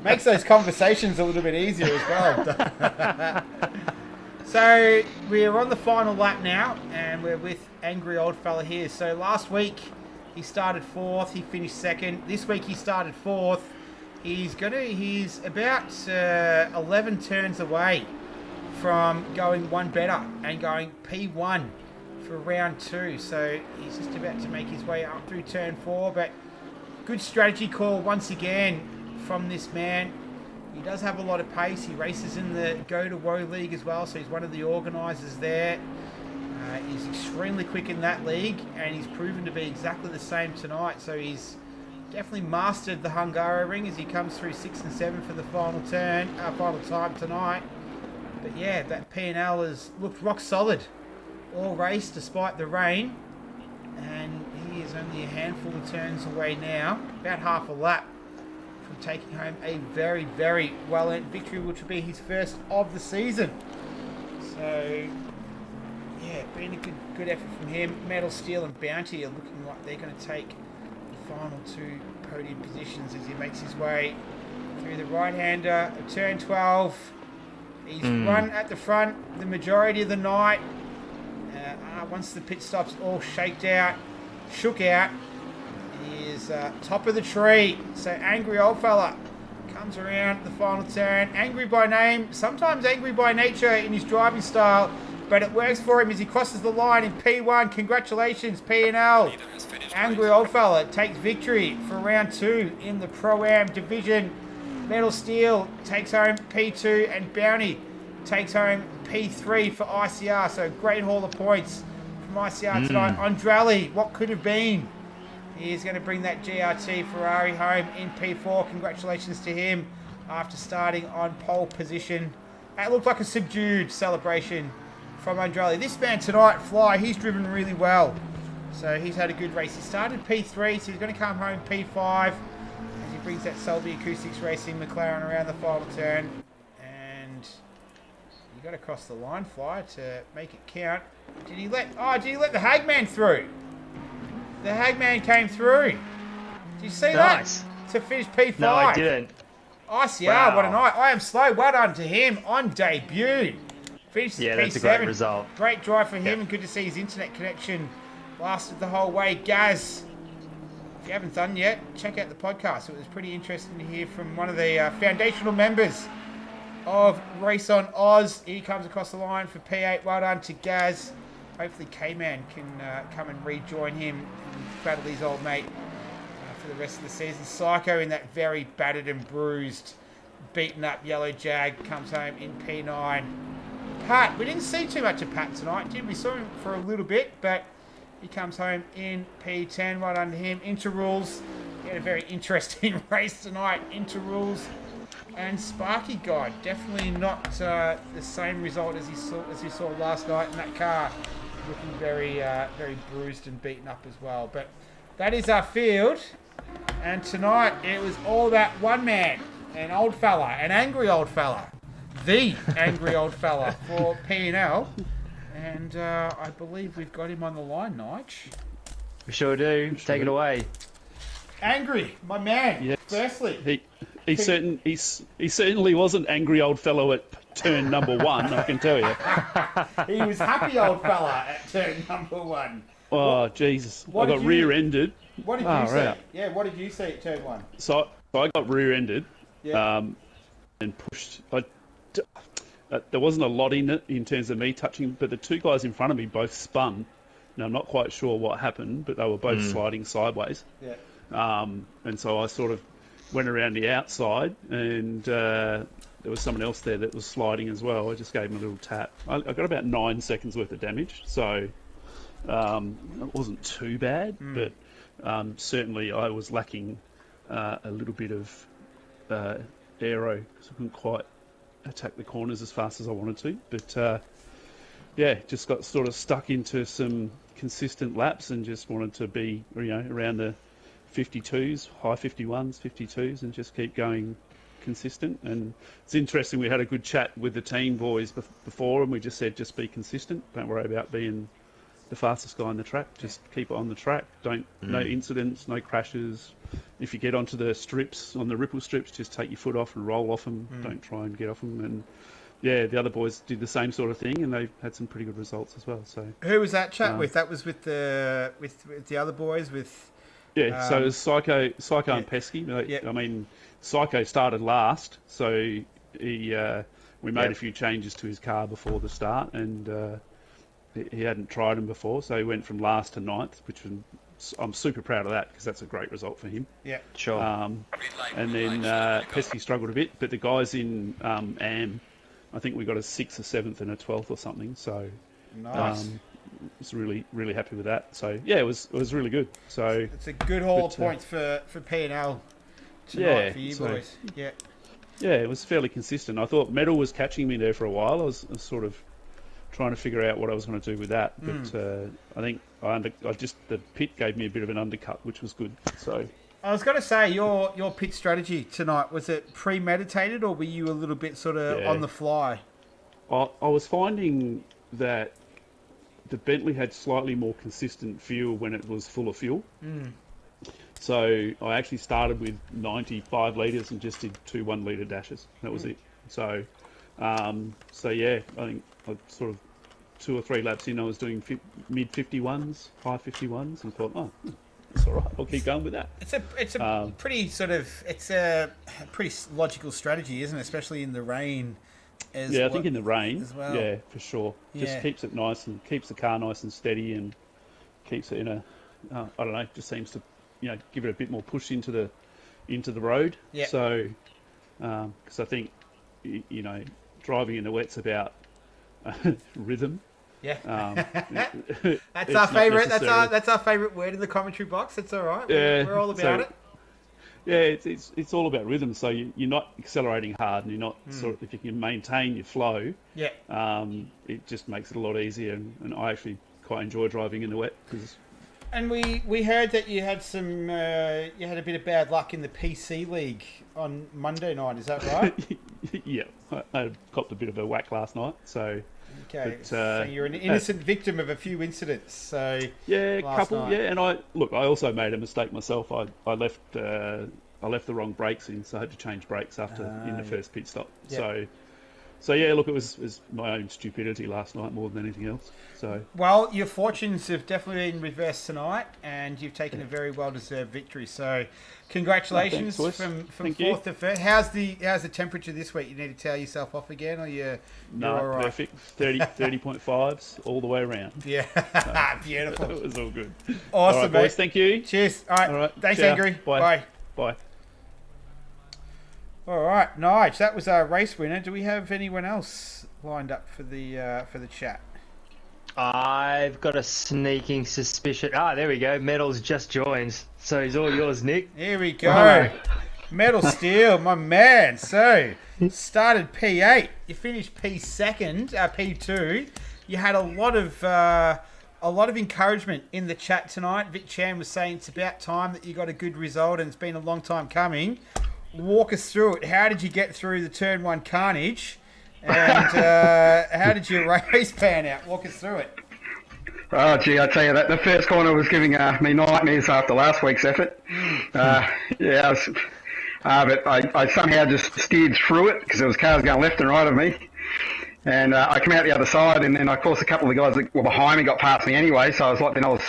Makes those conversations a little bit easier as well. So we're on the final lap now, and we're with Angry Oldfella here. So last week he started 4th, he finished 2nd. This week he started 4th. He's about 11 turns away from going one better and going P1 for round 2. So he's just about to make his way up through turn 4, but good strategy call once again from this man. He does have a lot of pace. He races in the Go to Woe League as well, so he's one of the organisers there. He's extremely quick in that league, and he's proven to be exactly the same tonight. So he's definitely mastered the Hungaroring as he comes through 6 and 7 for the final time tonight. But yeah, that P&L has looked rock solid all race despite the rain, and he is only a handful of turns away now, about half a lap from taking home a very, very well-earned victory, which will be his first of the season. So yeah, been a good effort from him. Metal, Steel and Bounty are looking like they're going to take the final 2 podium positions as he makes his way through the right-hander of turn 12. He's run at the front the majority of the night. Once the pit stops all shook out, he is top of the tree. So Angry Old Fella comes around the final turn. Angry by name, sometimes angry by nature in his driving style, but it works for him as he crosses the line in P1. Congratulations, P&L. Angry Old Fella takes victory for round 2 in the Pro-Am division. Metal Steel takes home P2 and Bounty takes home P3 for ICR. So great haul of points from ICR tonight. Andrali, what could have been? He is going to bring that GRT Ferrari home in P4. Congratulations to him after starting on pole position. It looked like a subdued celebration from Andrali. This man tonight, Fly, he's driven really well. So he's had a good race. He started P3, so he's going to come home P5 as he brings that Selby Acoustics Racing McLaren around the final turn. And you got to cross the line, Fly, to make it count. Did he let the Hagman through? The Hagman came through. Did you see that? To finish P5. No, I didn't. ICR, Wow. what a night. I am slow. Well done to him on debut. Finishes Yeah, P7. that's a great result. Great drive for him, and good to see his internet connection lasted the whole way. Gaz, if you haven't done yet, check out the podcast. It was pretty interesting to hear from one of the foundational members of RaceOnOz. He comes across the line for P8. Well done to Gaz. Hopefully K-Man can come and rejoin him and battle his old mate for the rest of the season. Psycho in that very battered and bruised, beaten up yellow Jag comes home in P9. Pat, we didn't see too much of Pat tonight, did we? Saw him for a little bit, but he comes home in P10. Well done to him. Interrules. He had a very interesting race tonight. Interrules and Sparky Guy. Definitely not the same result as you saw last night in that car. Looking very, very bruised and beaten up as well. But that is our field. And tonight it was all about one man, an old fella, an angry old fella. The angry old fella for P&L. And I believe we've got him on the line, Nige. We sure do. Take it away. Angry, my man. Yes. Firstly, he certainly wasn't angry old fellow at turn number 1, I can tell you. he was happy old fella at turn number 1. Oh, Jesus. I got rear-ended. What did you see? Yeah, what did you see at turn 1? So I got rear-ended Yeah. and pushed. There wasn't a lot in it in terms of me touching, but the 2 guys in front of me both spun. Now, I'm not quite sure what happened, but they were both sliding sideways. Yeah. And so I sort of went around the outside, and there was someone else there that was sliding as well. I just gave him a little tap. I got about 9 seconds worth of damage, so it wasn't too bad, but certainly I was lacking a little bit of aero, because I couldn't quite attack the corners as fast as I wanted to. But just got sort of stuck into some consistent laps and just wanted to be, around the 52s, high 51s, 52s, and just keep going consistent. And it's interesting, we had a good chat with the team boys before, and we just said, just be consistent. Don't worry about being the fastest guy on the track. Just keep it on the track. No incidents, no crashes. If you get onto the strips, on the ripple strips, just take your foot off and roll off them. Don't try and get off them. And the other boys did the same sort of thing, and they had some pretty good results as well. So who was that chat with? That was with the other boys with. Yeah, so it was Psycho and Pesky. I mean, Psycho started last, so we made a few changes to his car before the start, and he hadn't tried them before, so he went from last to ninth, which was I'm super proud of that because that's a great result for him. Yeah. Sure. And then Pesky struggled a bit, but the guys in Am, I think we got a 6th, a 7th, and a 12th or something. So Nice. was really really happy with that. So yeah, it was really good. So It's a good haul of but, points for P&L tonight yeah, for you so- boys. Yeah. yeah, it was fairly consistent. I thought Metal was catching me there for a while. I was sort of trying to figure out what I was going to do with that, but I think the pit gave me a bit of an undercut, which was good. So. I was going to say, your pit strategy tonight, was it premeditated or were you a little bit sort of Yeah. on the fly? I was finding that the Bentley had slightly more consistent fuel when it was full of fuel. So I actually started with 95 litres and just did 2 1 litre dashes. That was it. So, yeah, I think I sort of 2 or 3 laps in, I was doing mid 51s, high 51s, and thought, oh, that's all right. I'll keep going with that. It's a pretty logical strategy, isn't it? Especially in the rain. I think in the rain, as well. yeah, for sure. Just Yeah. keeps it nice and keeps the car nice and steady and keeps it in a, I don't know, just seems to, give it a bit more push into the road. Yeah. So, because I think, driving in the wet's about rhythm. Yeah. It's That's our not favourite. necessarily- That's our favourite word in the commentary box. It's all right. Yeah, We're all about so- it. Yeah, it's all about rhythm. So you're not accelerating hard, and you're not sort of, if you can maintain your flow, Yeah. it just makes it a lot easier. And I actually quite enjoy driving in the wet because And we heard that you had you had a bit of bad luck in the PC League on Monday night. Is that right? yeah, I copped a bit of a whack last night. So Okay. But, So you're an innocent victim of a few incidents. So yeah, last couple. night. Yeah, and I also made a mistake myself. I left the wrong brakes in, so I had to change brakes in the first pit stop. Yeah. So yeah, look, it was my own stupidity last night more than anything else. So Well, your fortunes have definitely been reversed tonight, and you've taken a very well-deserved victory. So, congratulations Thanks, from Thank you. fourth to first. How's the temperature this week? You need to tell yourself off again, or you're no, all right? perfect. 30.5s all the way around. Yeah, beautiful, It was all good. awesome, All right, mate. boys. Thank you. Cheers. All right, All right, thanks, ciao. Angry. Bye. Bye. Bye. All right, nice. That was our race winner. Do we have anyone else lined up for the chat? I've got a sneaking suspicion. Ah, there we go. Metal's just joined. So he's all yours, Nick. Here we go. Hello. Metal Steel, my man. So, started P8. You finished P2. You had a lot of encouragement in the chat tonight. Vic Chan was saying it's about time that you got a good result, and it's been a long time coming. Walk us through it. How did you get through the turn 1 carnage? And how did your race pan out? Walk us through it. Oh, gee, I tell you that the first corner was giving me nightmares after last week's effort. Yeah, but I somehow just steered through it because there was cars going left and right of me. And I come out the other side, and then, of course, a couple of the guys that were behind me got past me anyway, so I was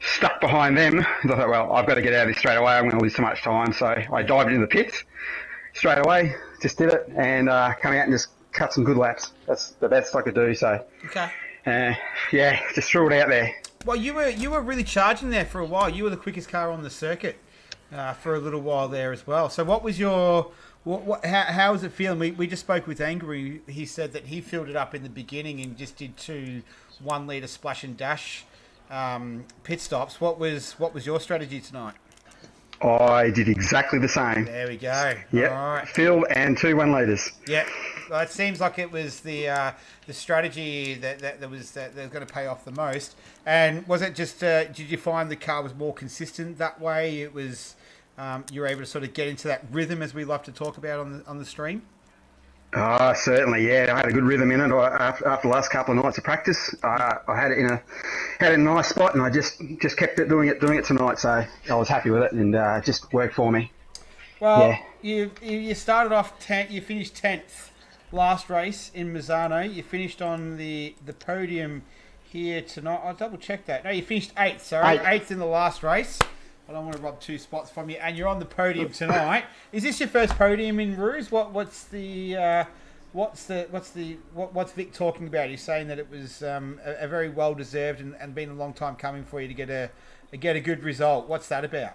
stuck behind them. And I thought, well, I've got to get out of this straight away. I'm going to lose too much time. So I dived into the pits straight away, just did it, and come out and just cut some good laps. That's the best I could do. So, Okay. yeah, just threw it out there. Well, you were really charging there for a while. You were the quickest car on the circuit for a little while there as well. So what was your... how was it feeling? We just spoke with Angry. He said that he filled it up in the beginning and just did 2 1 litre splash and dash pit stops. What was your strategy tonight? I did exactly the same. There we go. Yep, All right. filled and 2 1 litres. Yeah. Well, it seems like it was the strategy that was going to pay off the most. And was it just? Did you find the car was more consistent that way? It was. You were able to sort of get into that rhythm, as we love to talk about on the stream. Oh, certainly, yeah. I had a good rhythm in it after the last couple of nights of practice. I had it in a nice spot, and I just kept doing it tonight. So I was happy with it, and it just worked for me. Well, Yeah. you started off 10th. You finished 10th last race in Mazzano. You finished on the podium here tonight. I'll double check that. No, you finished 8th. Sorry, 8th in the last race. I don't want to rob 2 spots from you, and you're on the podium tonight. Is this your first podium in Rouge? What's Vic talking about? He's saying that it was a very well deserved and been a long time coming for you to get get a good result. What's that about?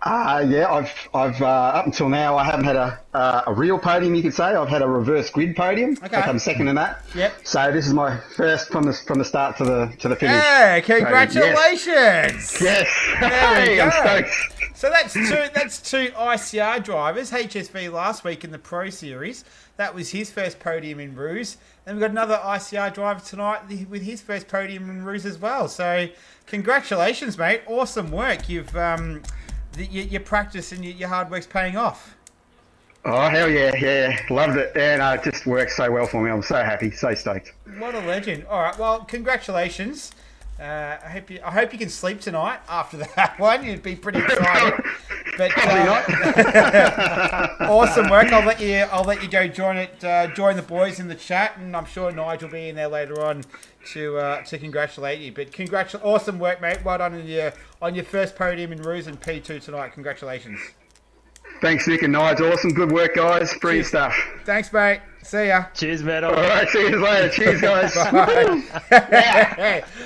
Yeah, I've up until now I haven't had a real podium. You could say I've had a reverse grid podium. Okay. I come second in that. Yep. So this is my first from the start to the finish. Hey, congratulations! So, yes. There we I'm go. stoked. So that's two ICR drivers. HSV last week in the Pro Series. That was his first podium in Roos. And we've got another ICR driver tonight with his first podium in Roos as well. So congratulations, mate. Awesome work. You've your practice and your hard work's paying off. Oh, hell yeah. Loved it. And it just works so well for me. I'm so happy, so stoked. What a legend. All right, well, congratulations. I hope you can sleep tonight after that one. You'd be pretty excited. But awesome work. I'll let you go join the boys in the chat, and I'm sure Nigel will be in there later on to congratulate you. But awesome work, mate. Well done on your first podium in Roos and P2 tonight. Congratulations. Thanks, Nick and Nigel. Awesome. Good work, guys. Brilliant stuff. Thanks, mate. See ya. Cheers, Metal. All right, see you later. Cheers, guys.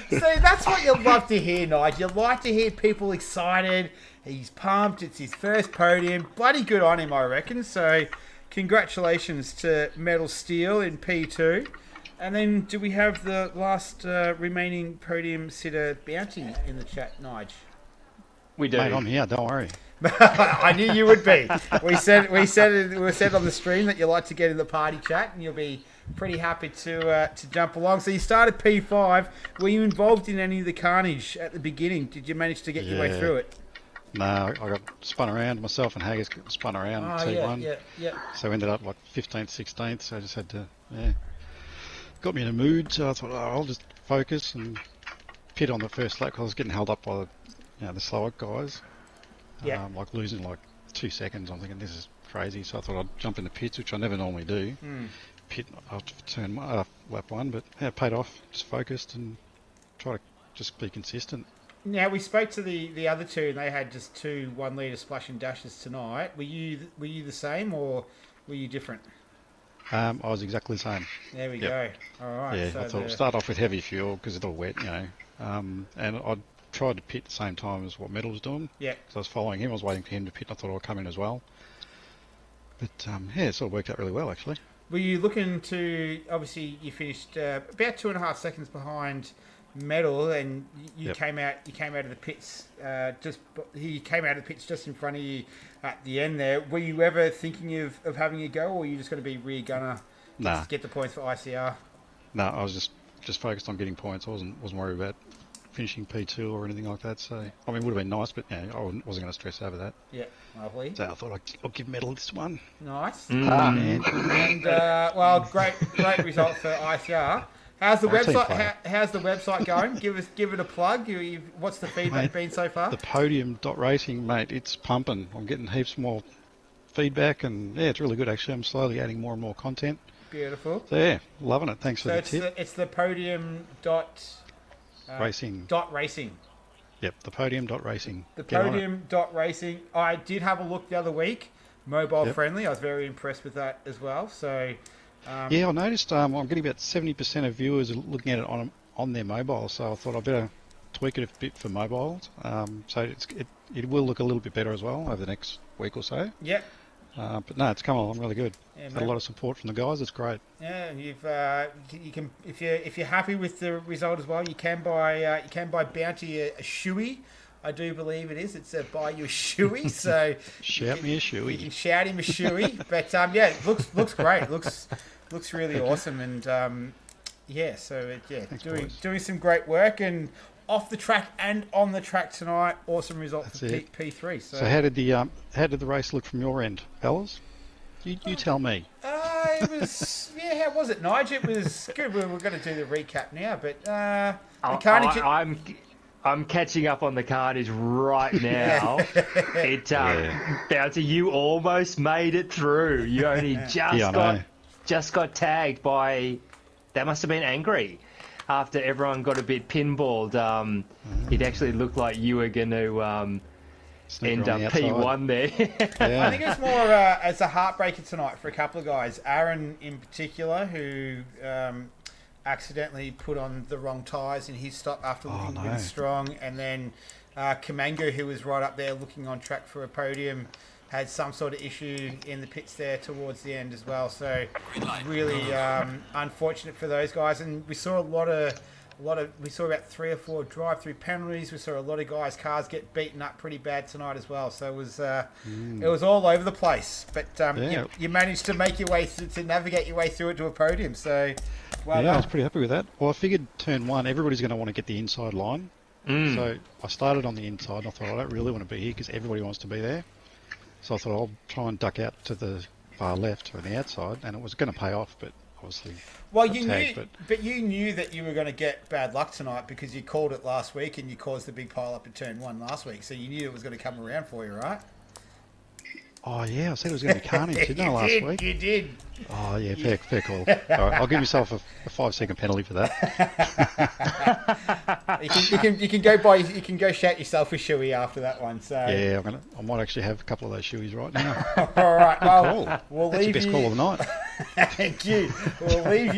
See, that's what you love to hear, Nigel. You like to hear people excited. He's pumped. It's his first podium. Bloody good on him, I reckon. So, congratulations to Metal Steel in P2. And then, do we have the last remaining podium sitter bounty in the chat, Nige? We do. Mate, I'm here. Don't worry. I knew you would be. We said on the stream that you like to get in the party chat, and you'll be pretty happy to jump along. So you started P5. Were you involved in any of the carnage at the beginning? Did you manage to get your way through it? No, I got spun around. Myself and Haggis got spun around T1. Yeah. So we ended up like 15th, 16th. So I just had to, got me in a mood. So I thought, I'll just focus and pit on the first lap because I was getting held up by the slower guys. Yeah. Like losing like 2 seconds. I'm thinking this is crazy. So I thought I'd jump in the pits, which I never normally do. Pit after lap one, but it paid off. Just focused and try to just be consistent. Now, we spoke to the other two, and they had just 2 1-litre splash and dashes tonight. Were you the same, or were you different? I was exactly the same. There we go. All right. Yeah, so I thought I'd start off with heavy fuel because it's all wet, and I tried to pit at the same time as what Metal was doing. Yeah. So I was following him. I was waiting for him to pit. I thought I'd come in as well. But it sort of worked out really well, actually. Were you looking to? Obviously, you finished about 2.5 seconds behind Metal, and you came out. You came out of the pits. He came out of the pits just in front of you at the end there. Were you ever thinking of having a go, or were you just going to be rear gunner? Nah. To get the points for ICR. No, I was just focused on getting points. I wasn't worried about finishing P2 or anything like that. So I mean, it would have been nice, but I wasn't going to stress over that. Yeah, lovely. So I thought I'll give Metal this one. Nice. And Well, great result for ICR. How's the website going? Give it a plug. What's the feedback been so far? The podium.racing, mate, it's pumping. I'm getting heaps more feedback, and it's really good actually. I'm slowly adding more and more content. Beautiful. So loving it. Thanks for the tip. It's the podium racing. Racing. Yep, the podium.racing. The podium.racing. I did have a look the other week. Mobile friendly. I was very impressed with that as well. So. I noticed I'm getting about 70% of viewers are looking at it on their mobile, so I thought I'd better tweak it a bit for mobiles. So it will look a little bit better as well over the next week or so. Yep. But no, it's come along really good. Yeah, had a lot of support from the guys. It's great. Yeah, you can if you're happy with the result as well, you can buy Bounty a shoey. I do believe it is. It's a buy you a shoey. So shout me a shoey. You can shout him a shoey. But it looks great. Looks really awesome. And Thanks, doing some great work and off the track and on the track tonight. Awesome result for P3. So how did the race look from your end, fellas? You tell me. It was how was it, Nigel? It was good. We're going to do the recap now, but the carnage. I'm catching up on the carnage right now. Bounty, you almost made it through. You only just got tagged by. That must have been angry. After everyone got a bit pinballed, it actually looked like you were going to end up P1 there. I think it's more as a heartbreaker tonight for a couple of guys. Aaron in particular, who accidentally put on the wrong tyres in his stop after looking really strong, and then Kamango, who was right up there looking on track for a podium, had some sort of issue in the pits there towards the end as well. So really unfortunate for those guys. And we saw we saw about 3 or 4 drive-through penalties. We saw a lot of guys' cars get beaten up pretty bad tonight as well. So it was all over the place. But you managed to make your way to navigate your way through it to a podium. So well I was pretty happy with that. Well, I figured turn 1, everybody's going to want to get the inside line. So I started on the inside, and I thought, I don't really want to be here because everybody wants to be there. So I thought I'll try and duck out to the far left or the outside, and it was going to pay off, but obviously. Well, you knew that you were going to get bad luck tonight because you called it last week and you caused the big pile up at turn 1 last week, so you knew it was going to come around for you, right? Oh yeah, I said it was going to be carnage, didn't I, last week? You did. Oh yeah, fair call. All right, I'll give myself a 5-second penalty for that. You can go shout yourself a shoey after that one. So yeah, I might actually have a couple of those shoeys right now. All right, well, Cool. we'll That's leave the best you. call of the night. Thank you. We'll leave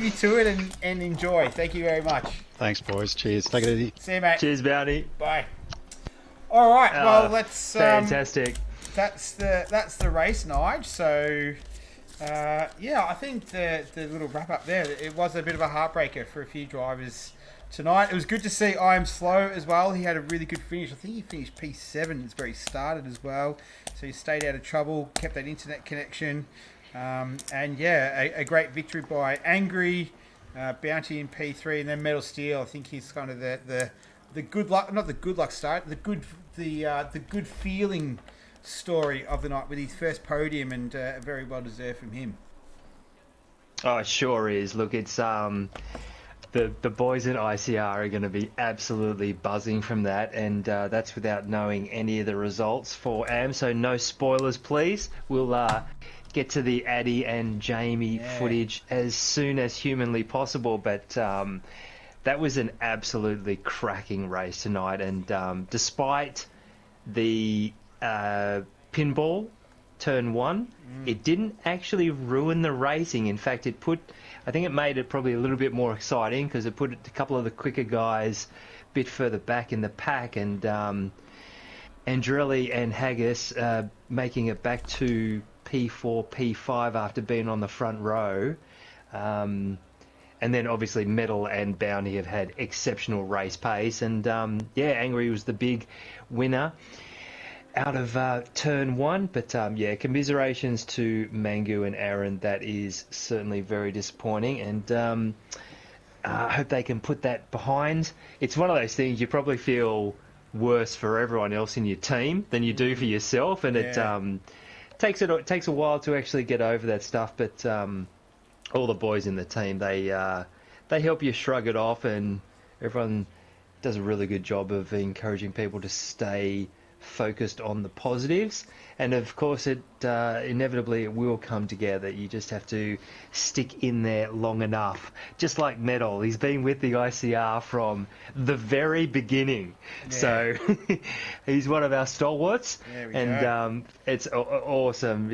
you to it and enjoy. Thank you very much. Thanks, boys. Cheers. Take it easy. See you, mate. Cheers, Bounty. Bye. All right. Well, let's. Fantastic. That's the race, Nige. So, I think the little wrap up there, it was a bit of a heartbreaker for a few drivers tonight. It was good to see I Am Slow as well. He had a really good finish. I think he finished P7 as where he started as well. So he stayed out of trouble, kept that internet connection. A great victory by Angry, Bounty in P3, and then Metal Steel. I think he's kind of the good luck, not the good luck start, the good feeling story of the night with his first podium, and very well deserved from him. Oh, it sure is. Look, it's the boys in ICR are going to be absolutely buzzing from that, and that's without knowing any of the results for AM. So no spoilers, please. We'll get to the Addy and Jamie footage as soon as humanly possible, but that was an absolutely cracking race tonight, and despite the pinball turn 1, it didn't actually ruin the racing. In fact, I think it made it probably a little bit more exciting because it put a couple of the quicker guys a bit further back in the pack, and Andrelli and Haggis making it back to P4, P5 after being on the front row. And then obviously Metal and Bounty have had exceptional race pace, and Angry was the big winner out of turn 1, but commiserations to Mangu and Aaron. That is certainly very disappointing, and I hope they can put that behind. It's one of those things you probably feel worse for everyone else in your team than you do for yourself, and it takes a while to actually get over that stuff. But all the boys in the team, they help you shrug it off, and everyone does a really good job of encouraging people to stay focused on the positives, and of course it inevitably it will come together. You just have to stick in there long enough, just like Metal. He's been with the ICR from the very beginning, so he's one of our stalwarts, and it's awesome.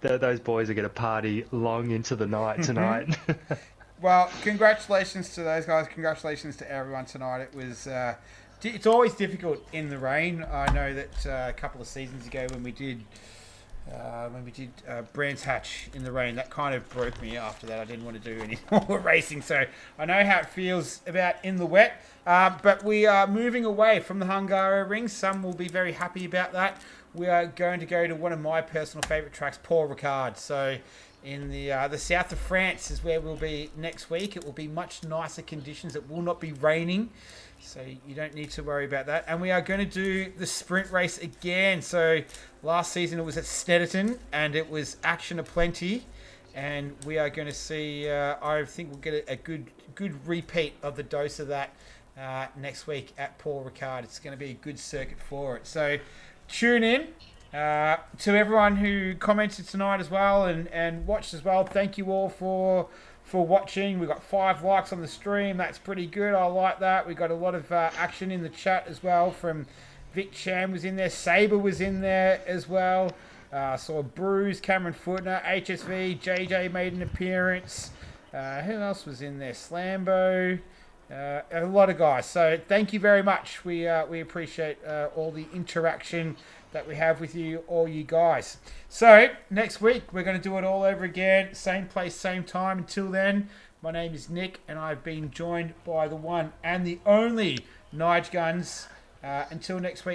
Those boys are going to party long into the night tonight. Well, congratulations to those guys. Congratulations to everyone tonight. It was it's always difficult in the rain. I know that a couple of seasons ago when we did Brands Hatch in the rain, that kind of broke me. After that, I didn't want to do any more racing. So I know how it feels about in the wet. But we are moving away from the Hungaroring. Some will be very happy about that. We are going to go to one of my personal favourite tracks, Paul Ricard. So in the south of France is where we'll be next week. It will be much nicer conditions. It will not be raining, so you don't need to worry about that. And we are going to do the sprint race again. So last season it was at Snetterton, and it was action aplenty. And we are going to see, I think we'll get a good repeat of the dose of that next week at Paul Ricard. It's going to be a good circuit for it. So tune in. To everyone who commented tonight as well and watched as well, thank you all for watching. We got 5 likes on the stream. That's pretty good. I like that. We got a lot of action in the chat as well. From Vic Chan was in there, Saber was in there as well. Saw Bruce, Cameron Footner, HSV, JJ made an appearance. Who else was in there? Slambo. A lot of guys. So thank you very much. We appreciate all the interaction that we have with you, all you guys. So next week we're going to do it all over again. Same place, same time. Until then, my name is Nick, and I've been joined by the one and the only Nige Guns. Until next week.